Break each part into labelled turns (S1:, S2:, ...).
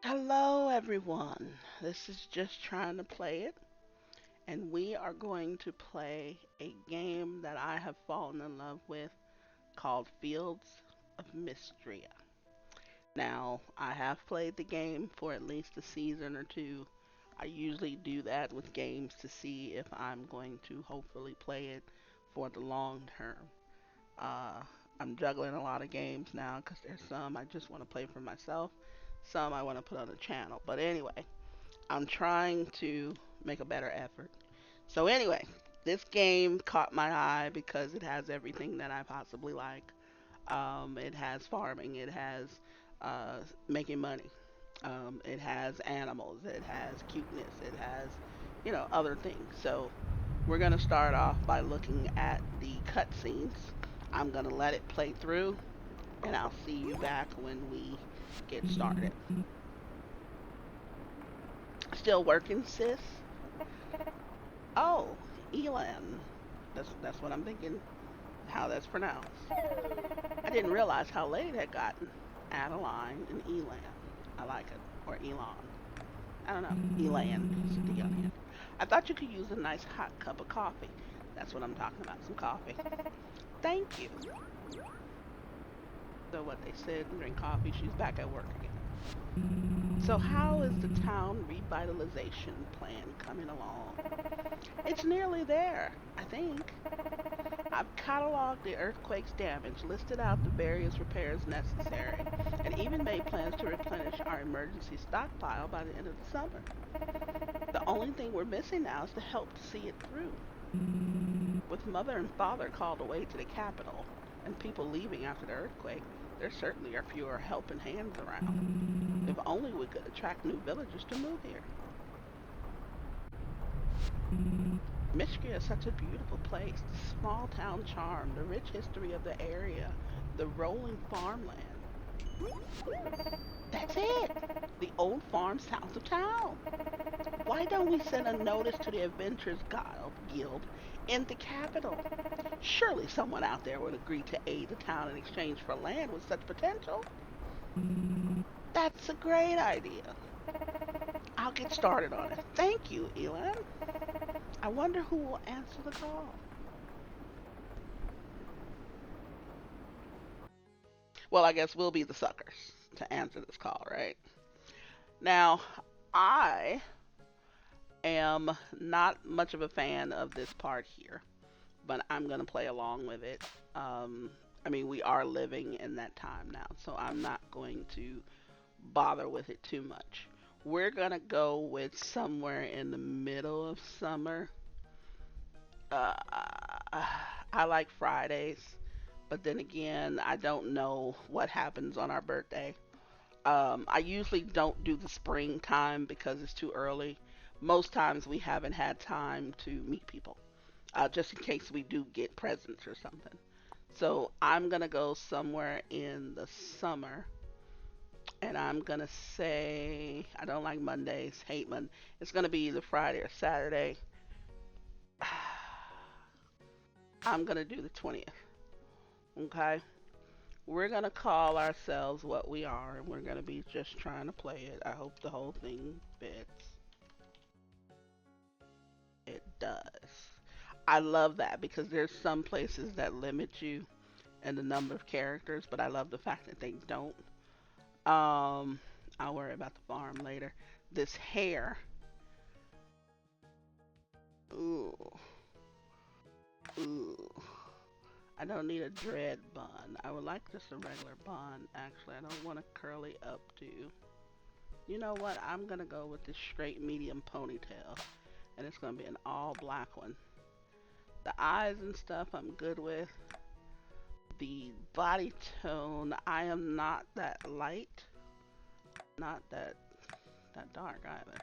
S1: Hello, everyone. This is just trying to play it, and we are going to play a game that I have fallen in love with called Fields of Mistria. Now, I have played the game for at least a season or two. I usually do that with games to see if I'm going to hopefully play it for the long term. Uh, I'm juggling a lot of games now because there's some I just want to play for myself, some I want to put on the channel. But anyway, I'm trying to make a better effort. So anyway, this game caught my eye because it has everything that I possibly like. It has farming, it has making money, it has animals, it has cuteness, it has, other things. So we're gonna start off by looking at the cutscenes. I'm gonna let it play through, and I'll see you back when we get started. Still working, sis? Oh, Elan. That's what I'm thinking. How that's pronounced. I didn't realize how late it had gotten. Adeline and Elan. I like it. Or Elon. I don't know. Elan. It's a D on the end. I thought you could use a nice hot cup of coffee. That's what I'm talking about. Some coffee. Thank you. So what they said, drink coffee. She's back at work again. So how is the town revitalization plan coming along? It's nearly there, I think. I've cataloged the earthquake's damage, listed out the various repairs necessary, and even made plans to replenish our emergency stockpile by the end of the summer. The only thing we're missing now is the help to see it through. With mother and father called away to the capital, and people leaving after the earthquake, there certainly are fewer helping hands around. If only we could attract new villagers to move here. Mistria is such a beautiful place. The small town charm, the rich history of the area, the rolling farmland. That's it. The old farm south of town. Why don't we send a notice to the Guild in the capital? Surely someone out there would agree to aid the town in exchange for land with such potential. That's a great idea. I'll get started on it. Thank you, Elan. I wonder who will answer the call. Well, I guess we'll be the suckers to answer this call, right? Now, I am not much of a fan of this part here, but I'm going to play along with it. I mean, we are living in that time now, so I'm not going to bother with it too much. We're going to go with somewhere in the middle of summer. Uh, I like Fridays, but then again, I don't know what happens on our birthday. I usually don't do the springtime because it's too early. Most times we haven't had time to meet people, just in case we do get presents or something. So I'm gonna go somewhere in the summer, and I'm gonna say I don't like Mondays, hate Monday. It's gonna be either Friday or Saturday. I'm gonna do the 20th. Okay. We're gonna call ourselves what we are, and we're gonna be just trying to play it. I hope the whole thing fits. It does. I love that because there's some places that limit you in the number of characters, but I love the fact that they don't. Um, I'll worry about the farm later. This hair. Ooh, ooh. I don't need a dread bun. I would like just a regular bun, actually. I don't want a curly updo. You know what? I'm gonna go with this straight medium ponytail, and it's gonna be an all black one. The eyes and stuff I'm good with. The body tone, I am not that light, not that dark either.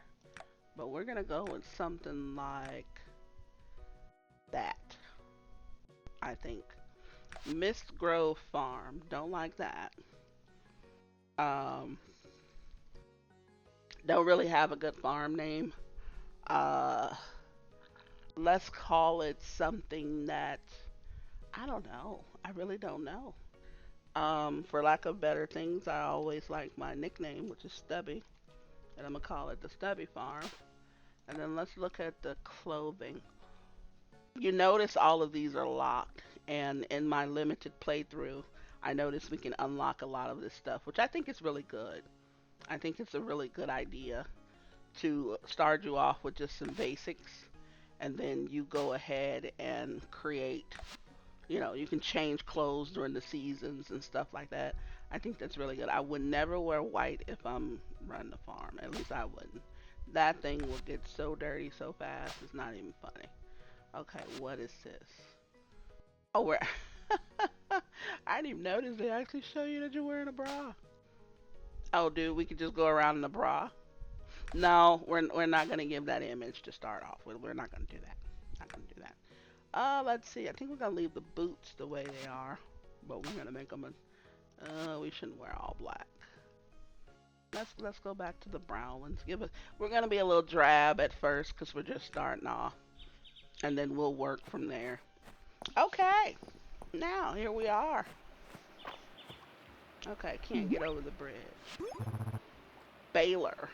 S1: But we're gonna go with something like that, I think. Mist Grove Farm. Don't like that. Um, don't really have a good farm name. Uh, let's call it something that I don't know. I really don't know. For lack of better things, I always like my nickname, which is Stubby. And I'm gonna call it the Stubby Farm. And then let's look at the clothing. You notice all of these are locked, and in my limited playthrough, I noticed we can unlock a lot of this stuff, which I think is really good. I think it's a really good idea to start you off with just some basics, and then you go ahead and create, you can change clothes during the seasons and stuff like that. I think that's really good. I would never wear white if I'm running the farm. At least I wouldn't. That thing will get so dirty so fast, it's not even funny. Okay, what is this? Oh, we're. I didn't even notice they actually show you that you're wearing a bra. Oh, dude, we could just go around in a bra. No, we're not gonna give that image to start off with. We're not gonna do that. Not gonna do that. Let's see. I think we're gonna leave the boots the way they are, but we're gonna make them a. We shouldn't wear all black. Let's go back to the brown ones. Give us. We're gonna be a little drab at first because we're just starting off, and then we'll work from there. Okay. Now here we are. Okay, can't get over the bridge. Baylor.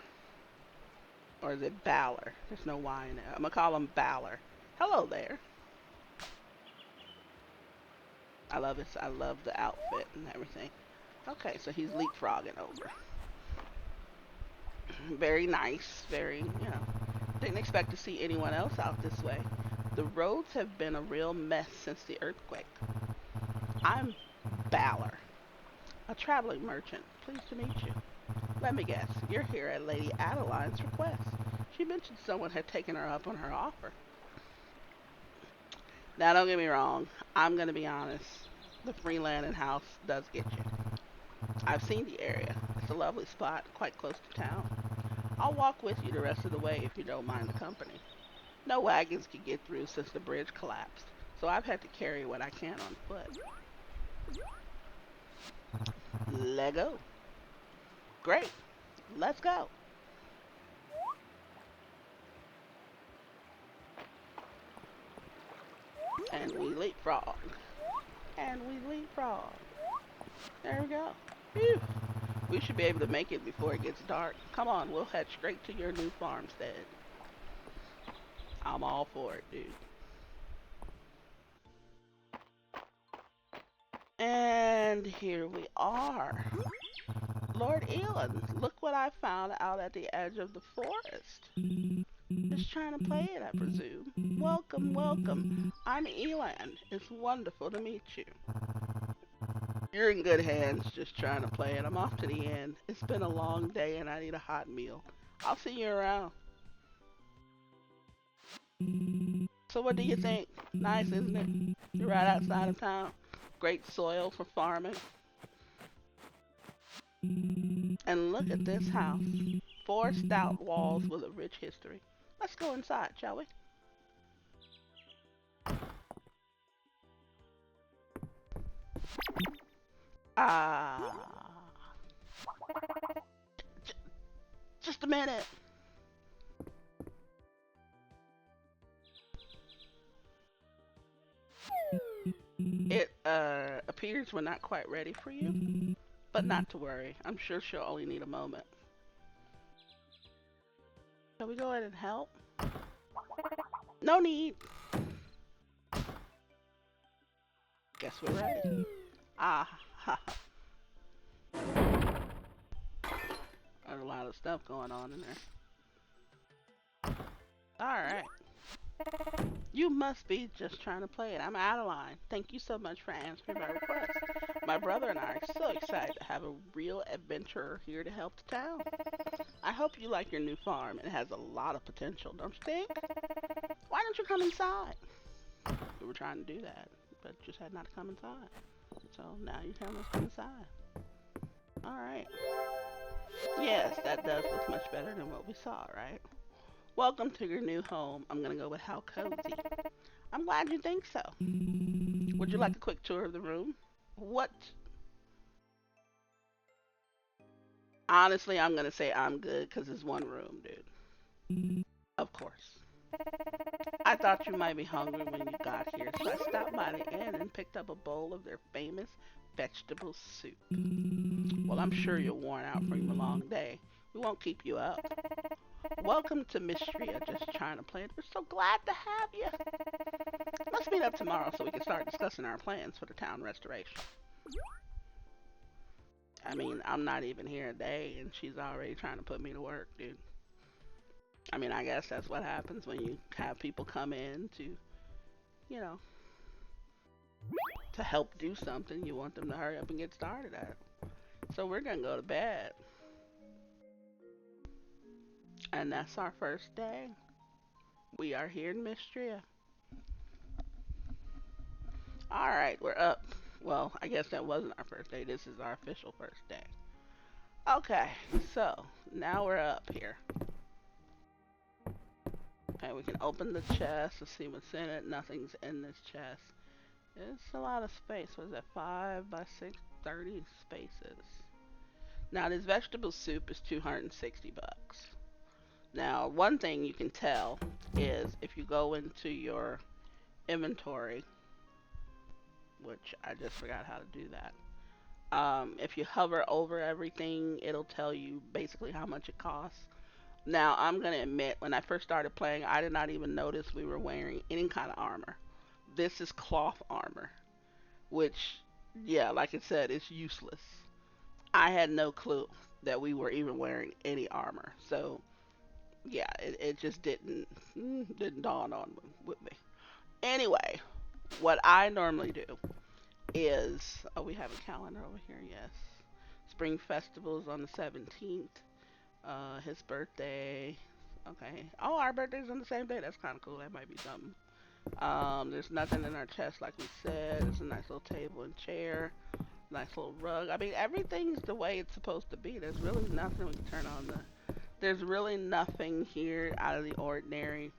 S1: Or is it Baller? There's no Y in it. I'm gonna call him Baller. Hello there. I love this. I love the outfit and everything. Okay, so he's leapfrogging over. Very nice. Didn't expect to see anyone else out this way. The roads have been a real mess since the earthquake. I'm Baller, a traveling merchant. Pleased to meet you. Let me guess, you're here at Lady Adeline's request. She mentioned someone had taken her up on her offer. Now, don't get me wrong. I'm going to be honest. The Freelanding house does get you. I've seen the area. It's a lovely spot, quite close to town. I'll walk with you the rest of the way if you don't mind the company. No wagons can get through since the bridge collapsed, so I've had to carry what I can on foot. Lego. Great. Let's go. And we leapfrog. And we leapfrog. There we go. Phew. We should be able to make it before it gets dark. Come on, we'll head straight to your new farmstead. I'm all for it, dude. And here we are. Lord Elan, look what I found out at the edge of the forest. Just trying to play it, I presume. Welcome, welcome. I'm Elan. It's wonderful to meet you. You're in good hands just trying to play it. I'm off to the end. It's been a long day and I need a hot meal. I'll see you around. So what do you think? Nice, isn't it? You're right outside of town. Great soil for farming. And look at this house. Four stout walls with a rich history. Let's go inside, shall we? Ah. J- just a minute. It appears we're not quite ready for you, but not to worry. I'm sure she'll only need a moment. Shall we go ahead and help? No need. Guess we're ready. Ah, ha. There's a lot of stuff going on in there. Alright. You must be just trying to play it. I'm Adeline. Thank you so much for answering my request. My brother and I are so excited to have a real adventurer here to help the town. I hope you like your new farm. It has a lot of potential, don't you think? Why don't you come inside? We were trying to do that, but just had not to come inside. So now you tell us to come inside. Alright. Yes, that does look much better than what we saw, right? Welcome to your new home. I'm gonna go with how cozy. I'm glad you think so. Would you like a quick tour of the room? What? Honestly, I'm gonna say I'm good because it's one room, dude. Of course. I thought you might be hungry when you got here, so I stopped by the inn and picked up a bowl of their famous vegetable soup. Well, I'm sure you're worn out from your long day. We won't keep you up. Welcome to Mistria, just trying to play it. We're so glad to have you. Let's meet up tomorrow so we can start discussing our plans for the town restoration. I mean, I'm not even here a day and she's already trying to put me to work, dude. I mean, I guess that's what happens when you have people come in to, you know, to help do something. You want them to hurry up and get started at it. So we're gonna go to bed. And that's our first day. We are here in Mistria. Alright, we're up. Well, I guess that wasn't our first day. This is our official first day. Okay, so now we're up here. Okay, we can open the chest to see what's in it. Nothing's in this chest. It's a lot of space. What is that? 5 by 6, 30 spaces. Now this vegetable soup is 260 bucks. Now, one thing you can tell is if you go into your inventory, which I just forgot how to do that. If you hover over everything, it'll tell you basically how much it costs. Now, I'm going to admit, when I first started playing, I did not even notice we were wearing any kind of armor. This is cloth armor, which, yeah, like I said, is useless. I had no clue that we were even wearing any armor. So, yeah, it just didn't dawn on with me. Anyway, what I normally do is, oh, we have a calendar over here, yes. Spring Festival is on the 17th. His birthday, okay. Oh, our birthday's on the same day. That's kind of cool. That might be something. There's nothing in our chest, like we said. There's a nice little table and chair, nice little rug. I mean, everything's the way it's supposed to be. There's really nothing we can turn on the. There's really nothing here out of the ordinary.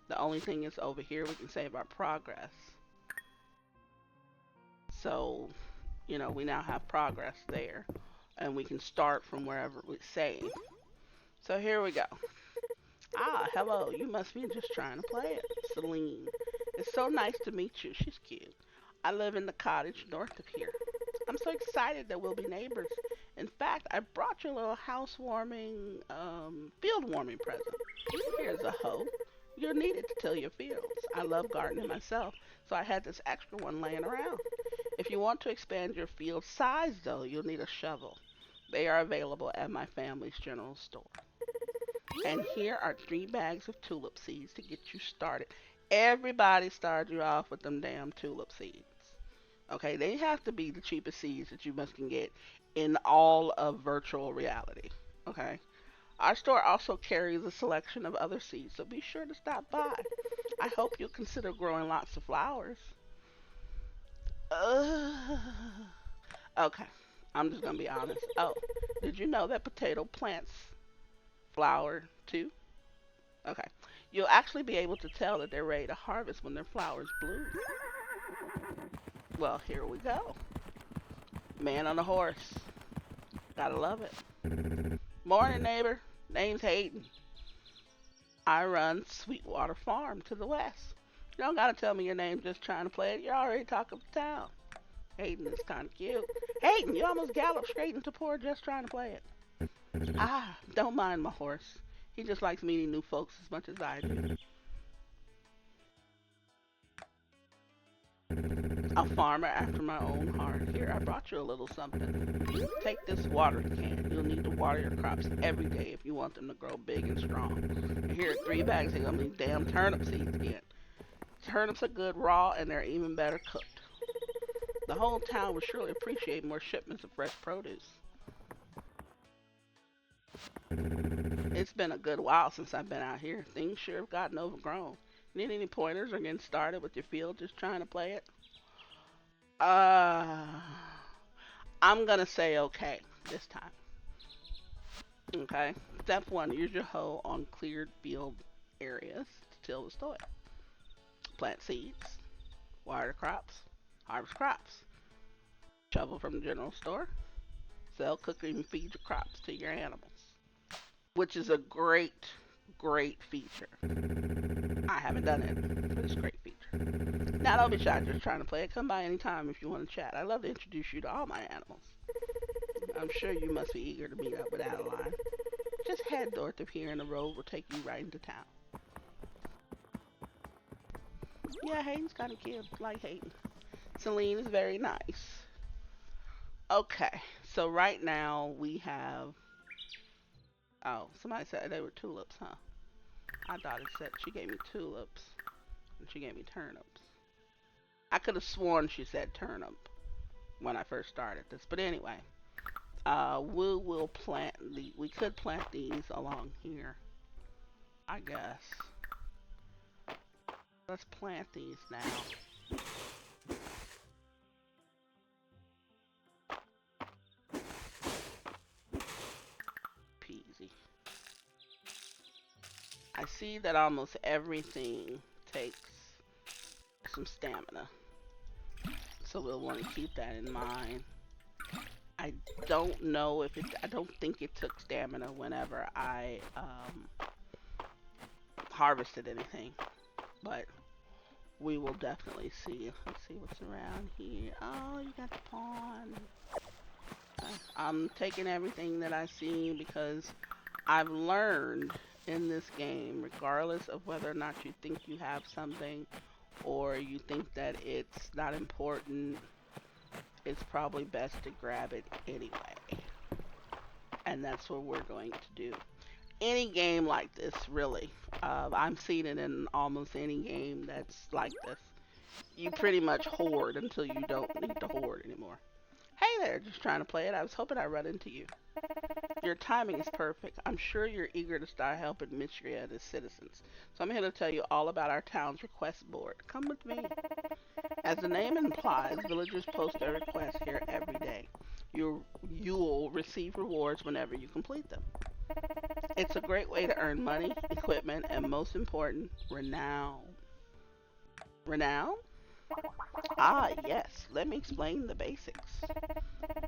S1: The only thing is over here we can save our progress. So, we now have progress there. And we can start from wherever we save. So here we go. Ah, hello. You must be just trying to play it. Celine. It's so nice to meet you. She's cute. I live in the cottage north of here. I'm so excited that we'll be neighbors. In fact, I brought you a little housewarming, field warming present. Here's a hoe. You'll need it to till your fields. I love gardening myself, so I had this extra one laying around. If you want to expand your field size, though, you'll need a shovel. They are available at my family's general store. And here are 3 bags of tulip seeds to get you started. Everybody started you off with them damn tulip seeds. Okay, they have to be the cheapest seeds that you must can get in all of virtual reality. Okay. Our store also carries a selection of other seeds, so be sure to stop by. I hope you'll consider growing lots of flowers. Uh, okay, I'm just gonna be honest. Oh, did you know that potato plants flower too? Okay, you'll actually be able to tell that they're ready to harvest when their flowers bloom. Well, here we go. Man on a horse. Gotta love it. Morning, neighbor. Name's Hayden. I run Sweetwater Farm to the west. You don't gotta tell me your name just trying to play it. You're already talking to town. Hayden is kind of cute. Hayden, you almost galloped straight into poor just trying to play it. Ah, don't mind my horse. He just likes meeting new folks as much as I do. A farmer after my own heart. Here, I brought you a little something. Take this watering can. You'll need to water your crops every day if you want them to grow big and strong. And here are 3 bags of these damn turnip seeds again. Turnips are good raw and they're even better cooked. The whole town would surely appreciate more shipments of fresh produce. It's been a good while since I've been out here. Things sure have gotten overgrown. Need any pointers or getting started with your field just trying to play it? Uh, I'm gonna say okay this time. Okay. Step 1, use your hoe on cleared field areas to till the soil. Plant seeds, water crops, harvest crops. Shovel from the general store. Sell, cook, and feed your crops to your animals. Which is a great, great feature. I haven't done it, but it's a great feature. Now don't be shy just trying to play it. Come by anytime if you want to chat. I'd love to introduce you to all my animals. I'm sure you must be eager to meet up with Adeline. head north of here and the road will take you right into town. Yeah, Hayden's kind of cute. Like Hayden. Celine is very nice. Okay, so right now we have. Oh, somebody said they were tulips, huh? I thought it said she gave me tulips and she gave me turnips. I could have sworn she said turnip when I first started this, but anyway, we will plant the. We could plant these along here, I guess. Let's plant these now. Peasy. I see that almost everything takes some stamina, so we'll want to keep that in mind. I don't know if it. I don't think it took stamina whenever I harvested anything, but we will definitely see. Let's see what's around here. Oh, you got the pond. I'm taking everything that I see because I've learned in this game, regardless of whether or not you think you have something or you think that it's not important, it's probably best to grab it anyway. And that's what we're going to do. Any game like this, really. I'm seeing it in almost any game that's like this. You pretty much hoard until you don't need to hoard anymore. Hey there, just trying to play it. I was hoping I'd run into you. Your timing is perfect. I'm sure you're eager to start helping Mistria and its citizens. So I'm here to tell you all about our town's request board. Come with me. As the name implies, villagers post their requests here every day. You'll receive rewards whenever you complete them. It's a great way to earn money, equipment, and most important, renown. Renown? Ah, yes. Let me explain the basics.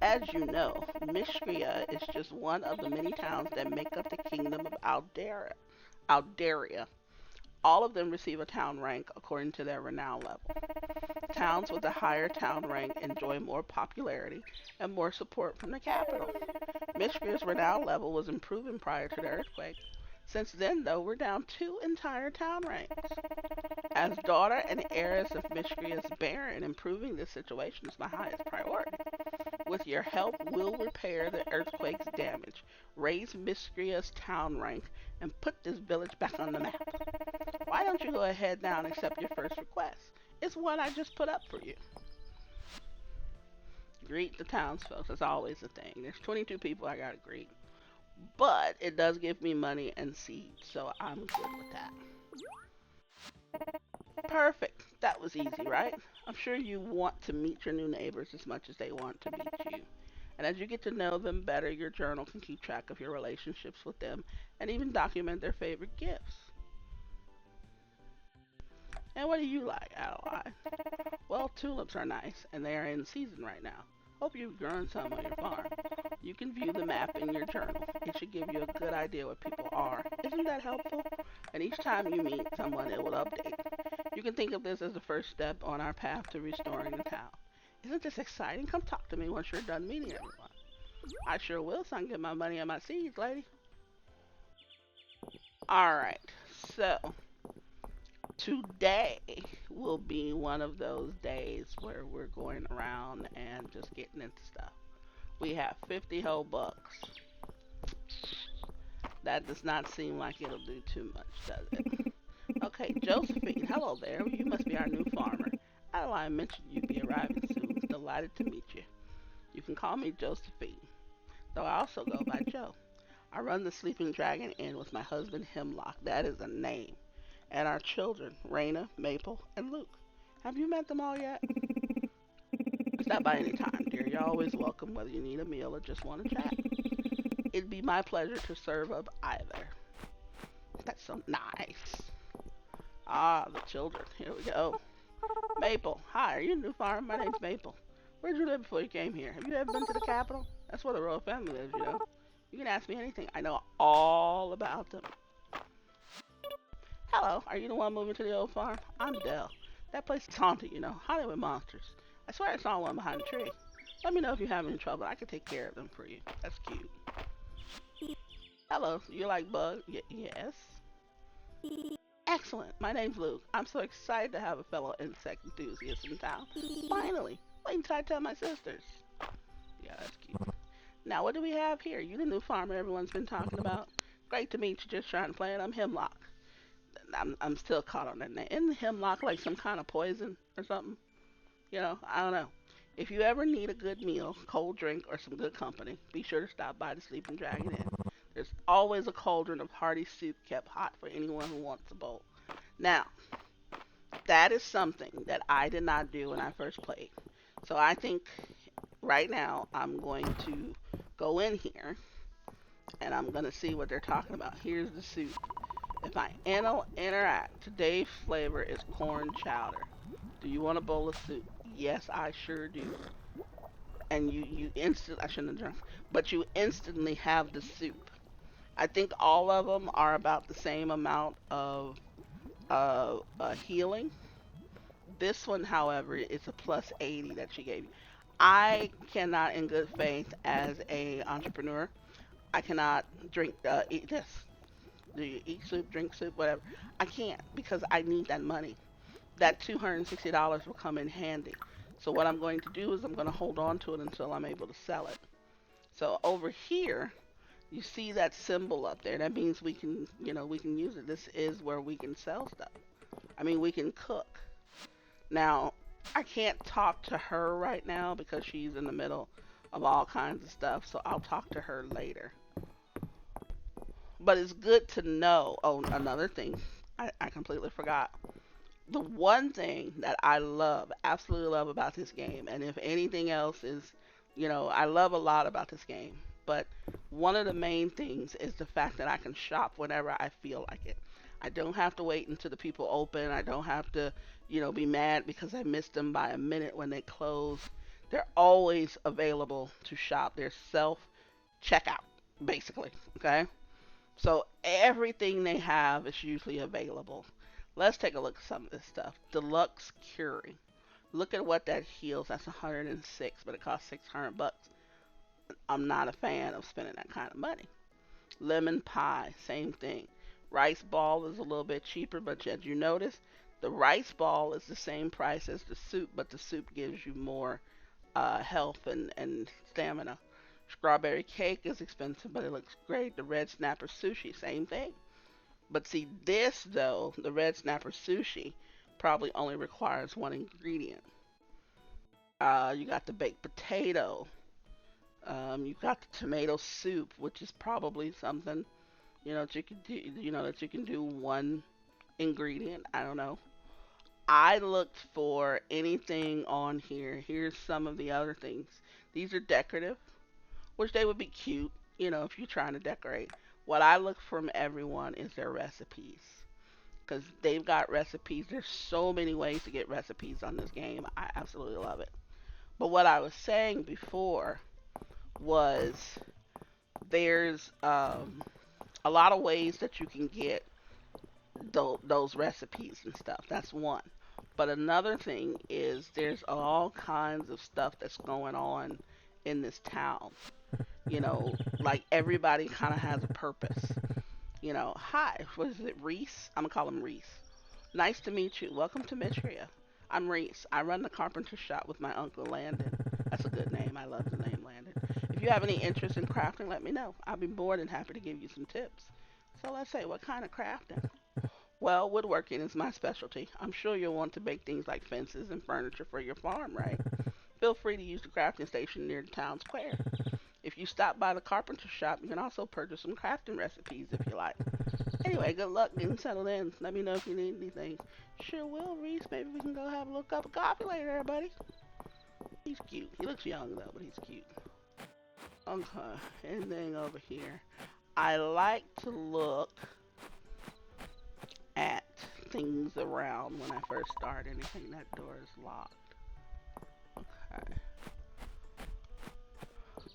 S1: As you know, Mistria is just one of the many towns that make up the kingdom of Aldaria. All of them receive a town rank according to their renown level. Towns with a higher town rank enjoy more popularity and more support from the capital. Mistria's renown level was improving prior to the earthquake. Since then, though, we're down 2 entire town ranks. As daughter and heiress of Mistria's Baron, improving this situation is my highest priority. With your help, we'll repair the earthquake's damage, raise Mistria's town rank, and put this village back on the map. Why don't you go ahead now and accept your first request? It's one I just put up for you. Greet the townsfolk. That's always the thing. There's 22 people I gotta greet. But it does give me money and seeds, so I'm good with that. Perfect. That was easy, right? I'm sure you want to meet your new neighbors as much as they want to meet you. And as you get to know them better, your journal can keep track of your relationships with them and even document their favorite gifts. And what do you like, Adeline? Well, tulips are nice, and they are in season right now. Hope you've grown some on your farm. You can view the map in your journal. It should give you a good idea what people are. Isn't that helpful? And each time you meet someone, it will update. You can think of this as the first step on our path to restoring the town. Isn't this exciting? Come talk to me once you're done meeting everyone. I sure will, so I can get my money and my seeds, lady. Alright, so today will be one of those days where we're going around and just getting into stuff. We have 50 whole bucks. That does not seem like it'll do too much, does it? Okay, Josephine, hello there. You must be our new farmer. Adeline mentioned you'd be arriving soon. Delighted to meet you. You can call me Josephine, though I also go by Joe. I run the Sleeping Dragon Inn with my husband Hemlock. That is a name. And our children, Raina, Maple, and Luke. Have you met them all yet? Stop by any time, dear. You're always welcome, whether you need a meal or just want to chat. It'd be my pleasure to serve up either. That's so nice. Ah, the children. Here we go. Maple. Hi, are you a new farmer? My name's Maple. Where'd you live before you came here? Have you ever been to the capital? That's where the royal family lives, you know. You can ask me anything. I know all about them. Hello, are you the one moving to the old farm? I'm Dell. That place is haunted, you know. Hollywood monsters. I swear I saw one behind a tree. Let me know if you have any trouble. I can take care of them for you. That's cute. Hello, you like bugs? Yes. Excellent. My name's Luke. I'm so excited to have a fellow insect enthusiast in town. Finally. Wait until I tell my sisters. Yeah, that's cute. Now, what do we have here? You the new farmer everyone's been talking about. Great to meet you. Just trying to play it. I'm Hemlock. I'm still caught on that name. Isn't hemlock like some kind of poison or something? I don't know. If you ever need a good meal, cold drink, or some good company, be sure to stop by the Sleeping Dragon Inn. There's always a cauldron of hearty soup kept hot for anyone who wants a bowl. Now, that is something that I did not do when I first played. So I think right now I'm going to go in here and I'm going to see what they're talking about. Here's the soup. If I interact, today's flavor is corn chowder. Do you want a bowl of soup? Yes, I sure do. And I shouldn't have drunk, but you instantly have the soup. I think all of them are about the same amount of healing. This one, however, is a plus 80 that she gave you. I cannot, in good faith, as a entrepreneur, I cannot eat this. Do you eat soup, drink soup, whatever? I can't because I need that money. That $260 will come in handy. So what I'm going to do is I'm going to hold on to it until I'm able to sell it. So over here, you see that symbol up there. That means we can use it. This is where we can sell stuff. I mean, we can cook. Now, I can't talk to her right now because she's in the middle of all kinds of stuff. So I'll talk to her later. But it's good to know. Oh, another thing. I completely forgot. The one thing that I love, absolutely love about this game, and if anything else is, I love a lot about this game, but one of the main things is the fact that I can shop whenever I feel like it. I don't have to wait until the people open. I don't have to, be mad because I missed them by a minute when they close. They're always available to shop. They're self checkout, basically. Okay? So everything they have is usually available. Let's take a look at some of this stuff. Deluxe Curie. Look at what that heals. That's 106, but it costs 600 bucks. I'm not a fan of spending that kind of money. Lemon pie, same thing. Rice ball is a little bit cheaper, but as you notice, the rice ball is the same price as the soup, but the soup gives you more health and stamina. Strawberry cake is expensive, but it looks great. The red snapper sushi, same thing. But see, this though, the red snapper sushi probably only requires one ingredient. You got the baked potato. You've got the tomato soup, which is probably something that you can do. That you can do one ingredient. I don't know. I looked for anything on here. Here's some of the other things. These are decorative, which they would be cute, if you're trying to decorate. What I look from everyone is their recipes. Because they've got recipes. There's so many ways to get recipes on this game. I absolutely love it. But what I was saying before was there's a lot of ways that you can get those recipes and stuff. That's one. But another thing is there's all kinds of stuff that's going on in this town. Like everybody kind of has a purpose. Hi, what is it, Reese? I'm gonna call him Reese. Nice to meet you. Welcome to Mistria. I'm Reese. I run the carpenter shop with my uncle Landon. That's a good name. I love the name Landon. If you have any interest in crafting, let me know. I'll be more than happy to give you some tips. So let's say, what kind of crafting? Well, woodworking is my specialty. I'm sure you'll want to make things like fences and furniture for your farm, right? Feel free to use the crafting station near the town square. If you stop by the carpenter shop, you can also purchase some crafting recipes if you like. Anyway, good luck getting settled in. Let me know if you need anything. Sure will, Reese. Maybe we can go have a little cup of coffee later, everybody. He's cute. He looks young, though, but he's cute. Okay, anything over here? I like to look at things around when I first start anything. That door is locked. Okay.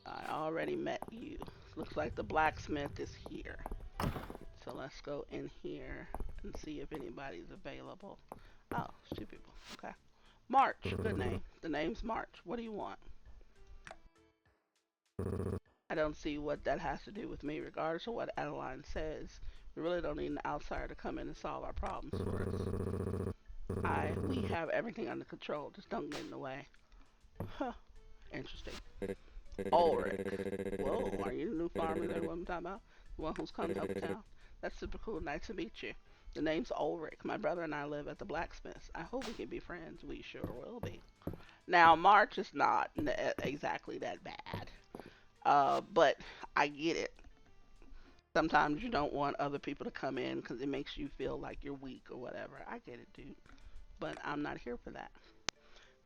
S1: I already met you. Looks like the blacksmith is here. So let's go in here and see if anybody's available. Oh, it's two people. Okay. March, good name. The name's March. What do you want? I don't see what that has to do with me, regardless of what Adeline says. We really don't need an outsider to come in and solve our problems for us. We have everything under control. Just don't get in the way. Huh. Interesting. Ulrich. Whoa, are you the new farmer that I'm talking about? The one who's come to help town? That's super cool. Nice to meet you. The name's Ulrich. My brother and I live at the blacksmith's. I hope we can be friends. We sure will be. Now, March is not exactly that bad. But I get it. Sometimes you don't want other people to come in because it makes you feel like you're weak or whatever. I get it, dude. But I'm not here for that.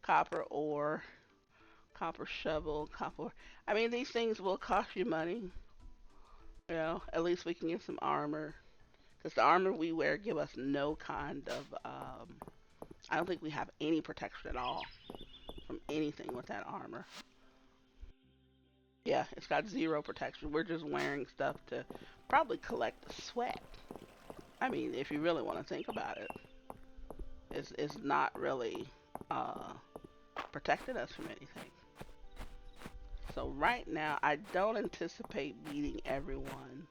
S1: Copper ore, copper shovel, copper. I mean, these things will cost you money. You know, at least we can get some armor. Because the armor we wear give us no kind of, I don't think we have any protection at all from anything with that armor. Yeah, it's got zero protection. We're just wearing stuff to probably collect the sweat. I mean, if you really want to think about it, it's not really uh, protecting us from anything. So right now, I don't anticipate beating everyone.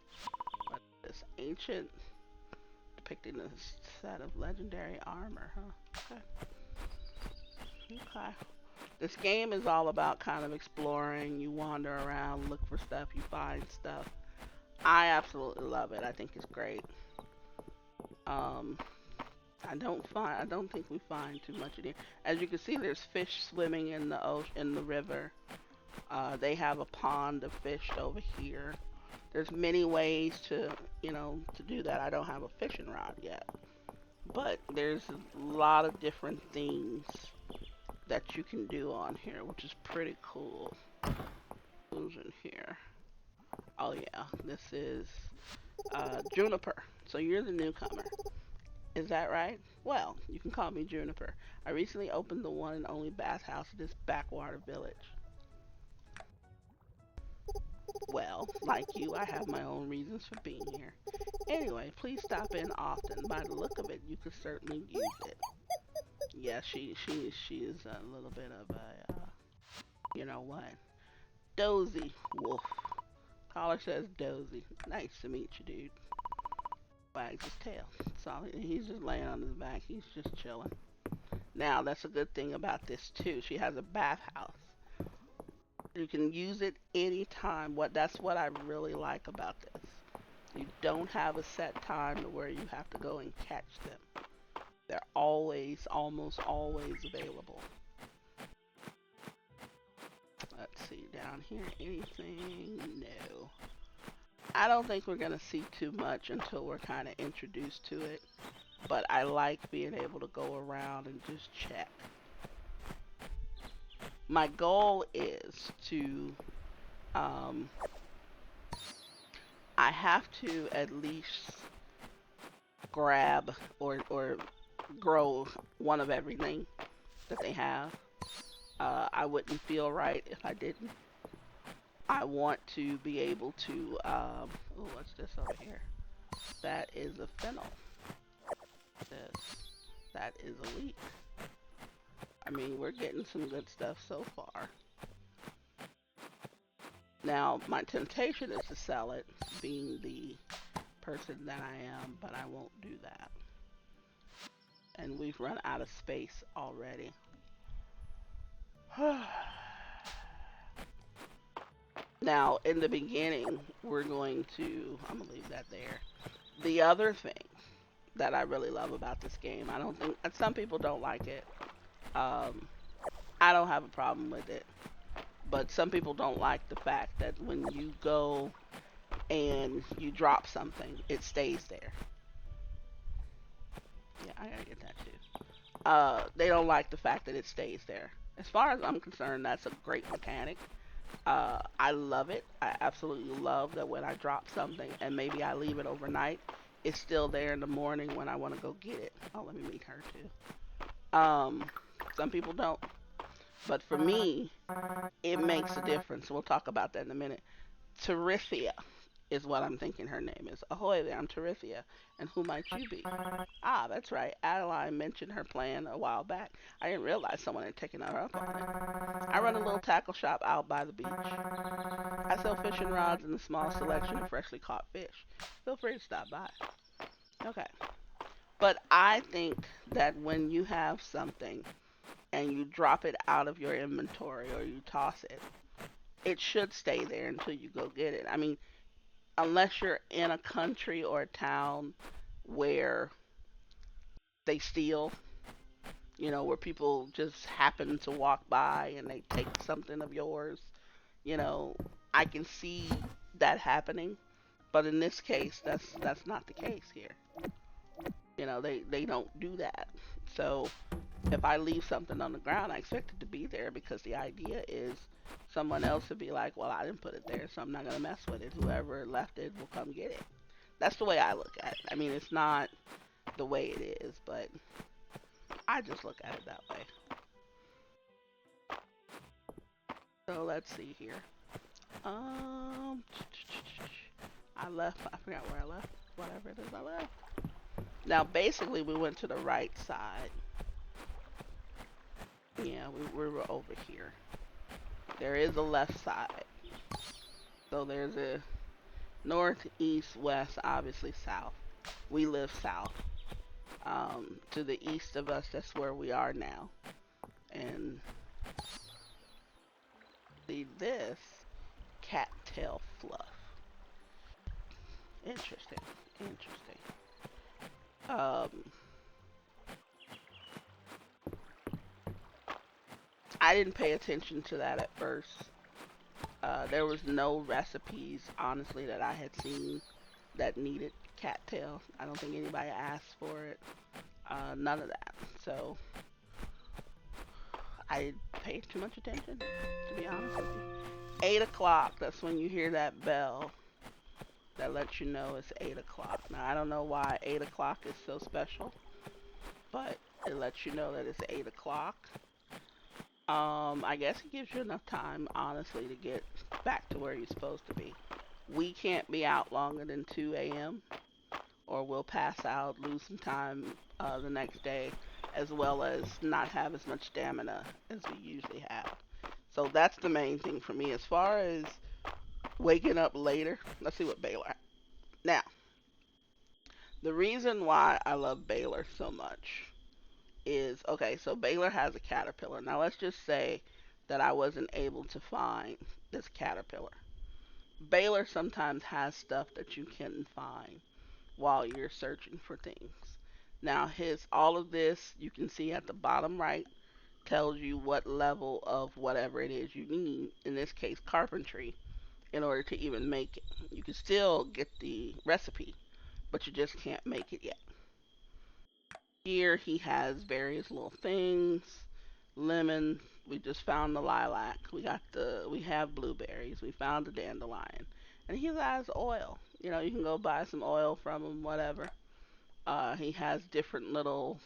S1: But this ancient depicting a set of legendary armor, huh? Okay. Okay. This game is all about kind of exploring. You wander around, look for stuff, you find stuff. I absolutely love it. I think it's great. Um, I don't think we find too much in here. As you can see, there's fish swimming in the ocean, in the river. They have a pond of fish over here. There's many ways to, to do that. I don't have a fishing rod yet, but there's a lot of different things that you can do on here, which is pretty cool. Who's in here? Oh yeah, this is Juniper. So you're the newcomer. Is that right? Well, you can call me Juniper. I recently opened the one and only bathhouse in this backwater village. Well, like you, I have my own reasons for being here. Anyway, please stop in often. By the look of it, you could certainly use it. Yeah, she is a little bit of a you know what? Dozy wolf. Caller says Dozy. Nice to meet you, dude. Wags his tail. Solid. He's just laying on his back. He's just chilling. Now, that's a good thing about this too. She has a bathhouse. You can use it anytime. That's what I really like about this. You don't have a set time to where you have to go and catch them. They're always, almost always available. Let's see down here. Anything? No. I don't think we're gonna see too much until we're kind of introduced to it. But I like being able to go around and just check. My goal is to um, I have to at least grab or grow one of everything that they have. I wouldn't feel right if I didn't. I want to be able to. Oh, what's this over here? That is a fennel. This. That is a leek. I mean, we're getting some good stuff so far. Now, my temptation is to sell it, being the person that I am, but I won't do that. And we've run out of space already. Now, in the beginning, we're going to, I'm going to leave that there. The other thing that I really love about this game, I don't think, some people don't like it. Um, I don't have a problem with it. But some people don't like the fact that when you go and you drop something, it stays there. Yeah, I gotta get that too. They don't like the fact that it stays there. As far as I'm concerned, that's a great mechanic. I love it. I absolutely love that when I drop something and maybe I leave it overnight, it's still there in the morning when I want to go get it. Oh, let me meet her too. Some people don't. But for me, it makes a difference. We'll talk about that in a minute. Terithia. is what I'm thinking her name is. Ahoy there, I'm Terithia, and who might you be? Ah, that's right. Adeline mentioned her plan a while back. I didn't realize someone had taken her up on it. I run a little tackle shop out by the beach. I sell fishing rods and a small selection of freshly caught fish. Feel free to stop by. Okay. But I think that when you have something and you drop it out of your inventory or you toss it, it should stay there until you go get it. I mean, unless you're in a country or a town where they steal, where people just happen to walk by and they take something of yours, you know, I can see that happening. But in this case, that's not the case here. They don't do that. So if I leave something on the ground, I expect it to be there because the idea is someone else would be like, well, I didn't put it there, so I'm not gonna mess with it. Whoever left it will come get it. That's the way I look at it. I mean, it's not the way it is, but I just look at it that way. So let's see here. Um, I left. I forgot where I left. Whatever it is I left. Now, basically, we went to the right side. Yeah, we were over here. There is a left side. So there's a north, east, west, obviously south. We live south. To the east of us, that's where we are now. And see this cattail fluff. Interesting. Interesting. Um, I didn't pay attention to that at first. There was no recipes, honestly, that I had seen that needed cattail. I don't think anybody asked for it. None of that. So I paid too much attention, to be honest with you. 8 o'clock, that's when you hear that bell that lets you know it's 8 o'clock. Now, I don't know why 8 o'clock is so special, but it lets you know that it's 8 o'clock. I guess it gives you enough time, honestly, to get back to where you're supposed to be. We can't be out longer than 2 a.m. or we'll pass out, lose some time the next day, as well as not have as much stamina as we usually have. So that's the main thing for me. As far as waking up later, let's see what Baylor. Now, the reason why I love Baylor so much is okay. So Baylor has a caterpillar. Now let's just say that I wasn't able to find this caterpillar. Baylor sometimes has stuff that you can find while you're searching for things. Now, his all of this you can see at the bottom right tells you what level of whatever it is you need. In this case, carpentry, in order to even make it. You can still get the recipe, but you just can't make it yet. Here he has various little things. Lemon. We just found the lilac. We have blueberries. We found the dandelion. And he has oil. You can go buy some oil from him, whatever. He has different little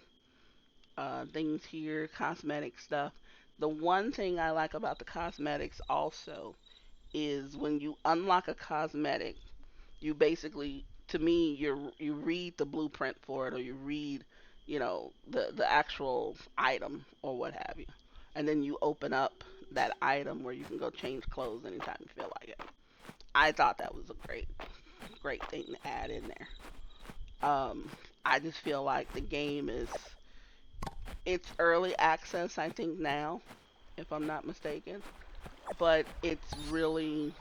S1: things here, cosmetic stuff. The one thing I like about the cosmetics also is when you unlock a cosmetic, you basically, to me, you read the blueprint for it, or you read, the actual item or what have you, and then you open up that item where you can go change clothes anytime you feel like it. I thought that was a great thing to add in there. Um, I just feel like the game is it's early access, I think now, if I'm not mistaken, but it's a really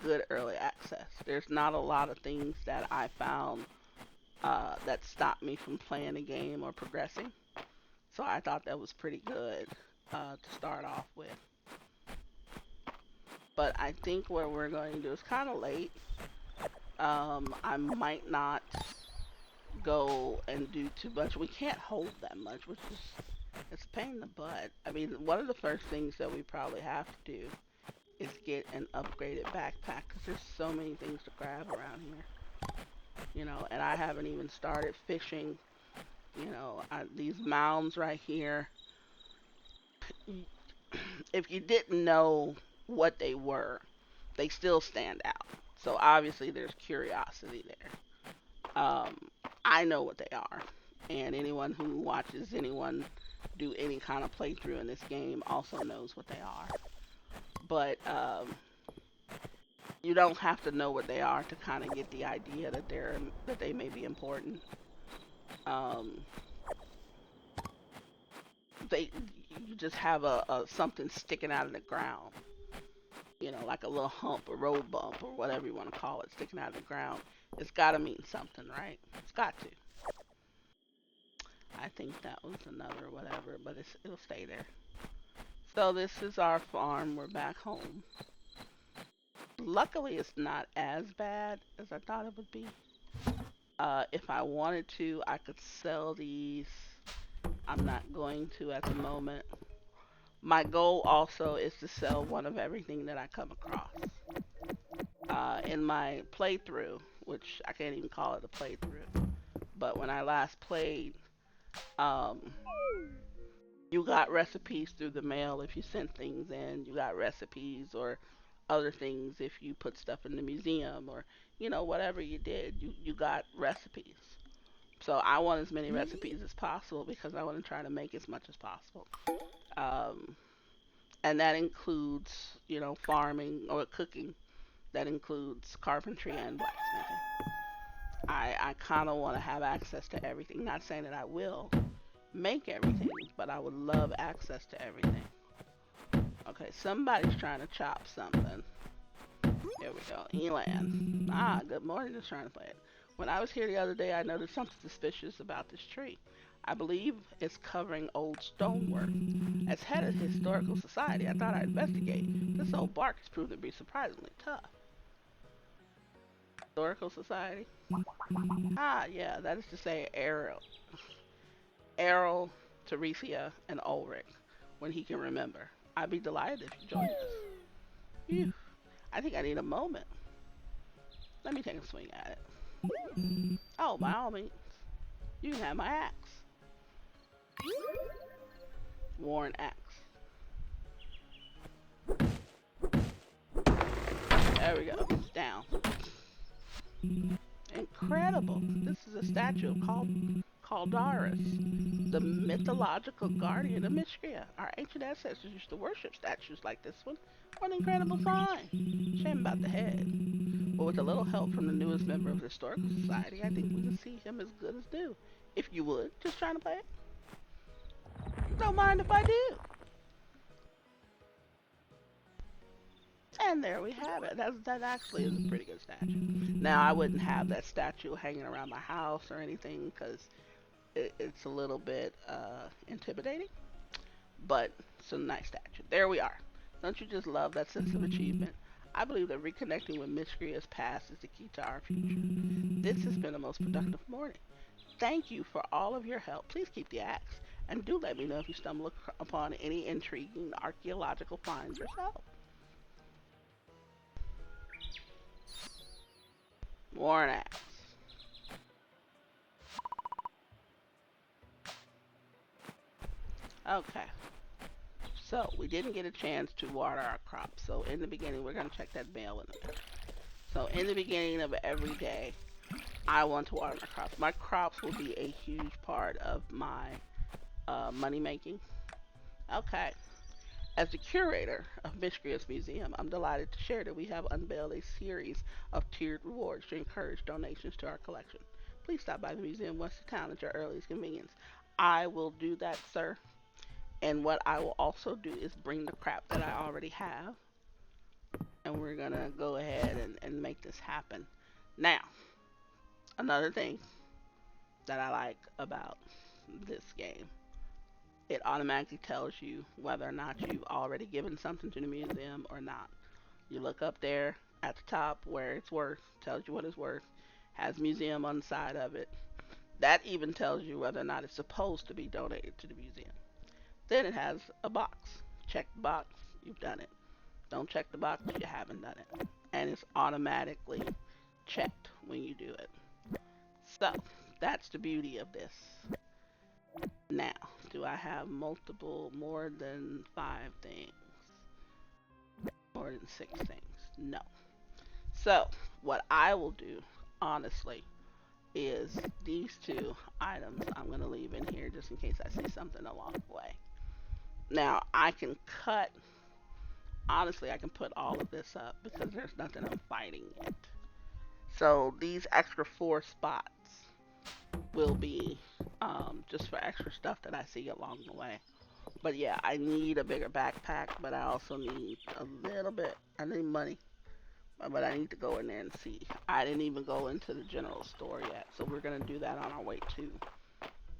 S1: good early access. There's not a lot of things that I found that stopped me from playing the game or progressing. So I thought that was pretty good to start off with. But I think what we're going to do is kind of late. I might not go and do too much. We can't hold that much, which is it's a pain in the butt. I mean, one of the first things that we probably have to do is get an upgraded backpack because there's so many things to grab around here. And I haven't even started fishing. These mounds right here. If you didn't know what they were, they still stand out. So obviously there's curiosity there. I know what they are, and anyone who watches anyone do any kind of playthrough in this game also knows what they are. But you don't have to know what they are to kind of get the idea that they may be important. Um, they you just have a something sticking out of the ground, like a little hump, a road bump, or whatever you want to call it, sticking out of the ground. It's got to mean something, right? It's got to. I think that was another whatever, but it'll stay there. So this is our farm. We're back home. Luckily, it's not as bad as I thought it would be. If I wanted to, I could sell these. I'm not going to at the moment. My goal also is to sell one of everything that I come across. In my playthrough, which I can't even call it a playthrough, but when I last played, um, you got recipes through the mail if you sent things in. You got recipes or other things if you put stuff in the museum or whatever you did, you got recipes. So I want as many recipes as possible because I want to try to make as much as possible. Um, and that includes farming or cooking. That includes carpentry and blacksmithing. I kind of want to have access to everything. Not saying that I will make everything, but I would love access to everything. Okay, somebody's trying to chop something. Here we go. Elan. Ah, good morning. Just trying to play it. When I was here the other day, I noticed something suspicious about this tree. I believe it's covering old stonework. As head of the Historical Society, I thought I'd investigate. This old bark has proven to be surprisingly tough. Historical Society? Ah, yeah, that is to say Errol, Teresia, and Ulrich, when he can remember. I'd be delighted if you joined us. Phew, I think I need a moment. Let me take a swing at it. Oh, by all means, you can have my axe. Worn axe. There we go. Down. Incredible. This is a statue of Caldarus, the mythological guardian of Mistria. Our ancient ancestors used to worship statues like this one. What an incredible find. Shame about the head. But with a little help from the newest member of the Historical Society, I think we can see him as good as new. If you would, just trying to play it. Don't mind if I do. And there we have it. That actually is a pretty good statue. Now, I wouldn't have that statue hanging around my house or anything because it's a little bit intimidating. But it's a nice statue. There we are. Don't you just love that sense of achievement? I believe that reconnecting with Mistria's past is the key to our future. This has been a most productive morning. Thank you for all of your help. Please keep the axe. And do let me know if you stumble upon any intriguing archaeological finds yourself. Worn axe. Okay. So we didn't get a chance to water our crops. So in the beginning, we're going to check that mail in a minute. So in the beginning of every day, I want to water my crops. My crops will be a huge part of my money making. Okay. As the curator of Mistria's Museum, I'm delighted to share that we have unveiled a series of tiered rewards to encourage donations to our collection. Please stop by the museum once the town at your earliest convenience. I will do that, sir. And what I will also do is bring the crap that I already have, and we're gonna go ahead and make this happen. Now, another thing that I like about this game, it automatically tells you whether or not you've already given something to the museum or not. You look up there at the top where it's worth, tells you what it's worth, has museum on the side of it. That even tells you whether or not it's supposed to be donated to the museum. Then it has a box. Check the box, you've done it. Don't check the box, you haven't done it. And it's automatically checked when you do it. So, that's the beauty of this. Now, do I have more than 5 things? More than 6 things? No. So, what I will do, honestly, is these two items I'm going to leave in here just in case I see something along the way. Now, I can cut, honestly, I can put all of this up because there's nothing I'm fighting yet. So these extra four spots will be just for extra stuff that I see along the way. But yeah, I need a bigger backpack, but I also need a little bit, I need money. But I need to go in there and see. I didn't even go into the general store yet, so we're gonna do that on our way too,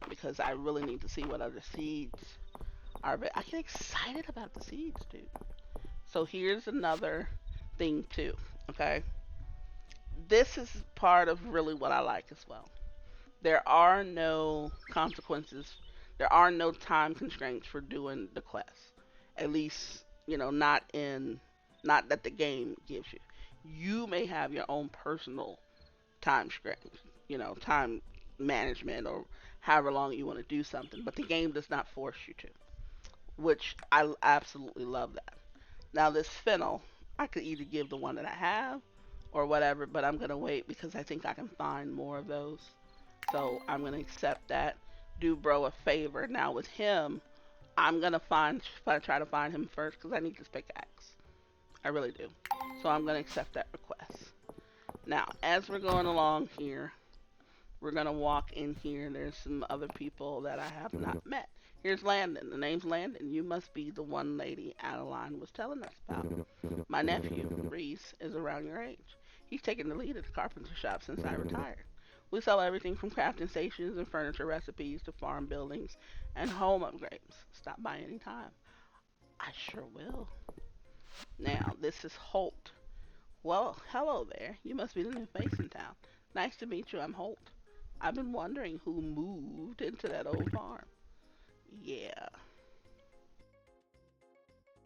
S1: because I really need to see what other seeds are. I get excited about the seeds, dude. So here's another thing too. Okay, this is part of really what I like as well. There are no consequences. There are no time constraints for doing the quest. At least, not that the game gives you. You may have your own personal time script, time management or however long you want to do something, but the game does not force you to, which I absolutely love that. Now this fennel, I could either give the one that I have or whatever, but I'm gonna wait because I think I can find more of those. So I'm gonna accept that. Do bro a favor. Now with him, I'm gonna try to find him first because I need this pickaxe. I really do. So I'm gonna accept that request. Now, as we're going along here, we're gonna walk in here. There's some other people that I have not met. Here's Landon. The name's Landon. You must be the one lady Adeline was telling us about. My nephew, Reese, is around your age. He's taken the lead at the carpenter shop since I retired. We sell everything from crafting stations and furniture recipes to farm buildings and home upgrades. Stop by anytime. I sure will. Now, this is Holt. Well, hello there. You must be the new face in town. Nice to meet you. I'm Holt. I've been wondering who moved into that old farm. Yeah,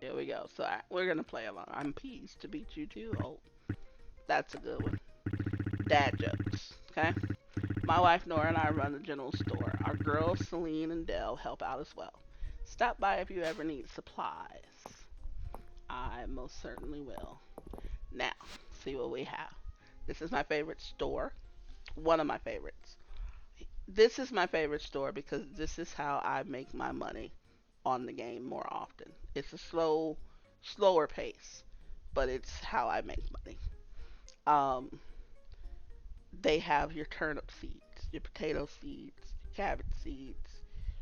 S1: here we go. So we're gonna play along. I'm pleased to meet you too, Holt. That's a good one. Dad jokes. Okay. My wife Nora and I run the general store. Our girls Celine and Dell help out as well. Stop by if you ever need supplies. I most certainly will. Now, see what we have. This is my favorite store. One of my favorites. This is my favorite store because this is how I make my money on the game more often. It's a slower pace, but it's how I make money. Um, they have your turnip seeds, your potato seeds, cabbage seeds,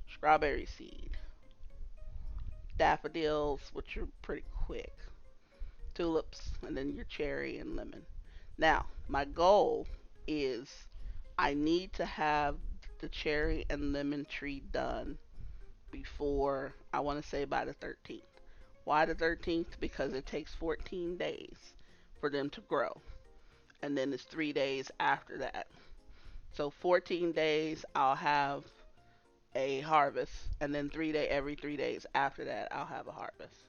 S1: strawberry seed, daffodils, which are pretty quick, tulips, and then your cherry and lemon. Now, my goal is I need to have the cherry and lemon tree done before, I want to say by the 13th. Why the 13th? Because it takes 14 days for them to grow. And then it's 3 days after that. So 14 days I'll have a harvest, and then every 3 days after that I'll have a harvest.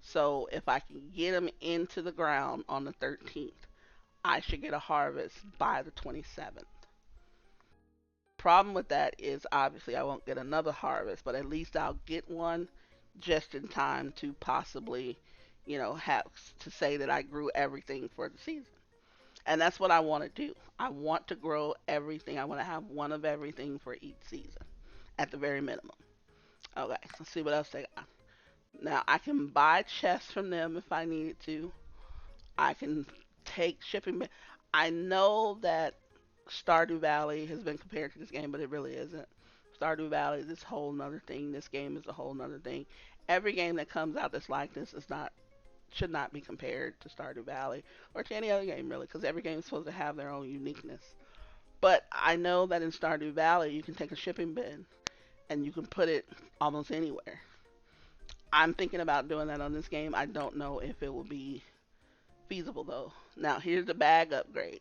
S1: So if I can get them into the ground on the 13th, I should get a harvest by the 27th. Problem with that is obviously I won't get another harvest, but at least I'll get one just in time to possibly, have to say that I grew everything for the season. And that's what I want to do. I want to grow everything. I want to have one of everything for each season at the very minimum. Okay, let's see what else they got. Now I can buy chests from them if I needed to. I can take shipping. I know that Stardew Valley has been compared to this game, but it really isn't. Stardew Valley is this whole nother thing. This game is a whole nother thing. Every game that comes out that's like this is not should not be compared to Stardew Valley or to any other game really, because every game is supposed to have their own uniqueness. But I know that in Stardew Valley you can take a shipping bin and you can put it almost anywhere. I'm thinking about doing that on this game. I don't know if it will be feasible though. Now here's the bag upgrade.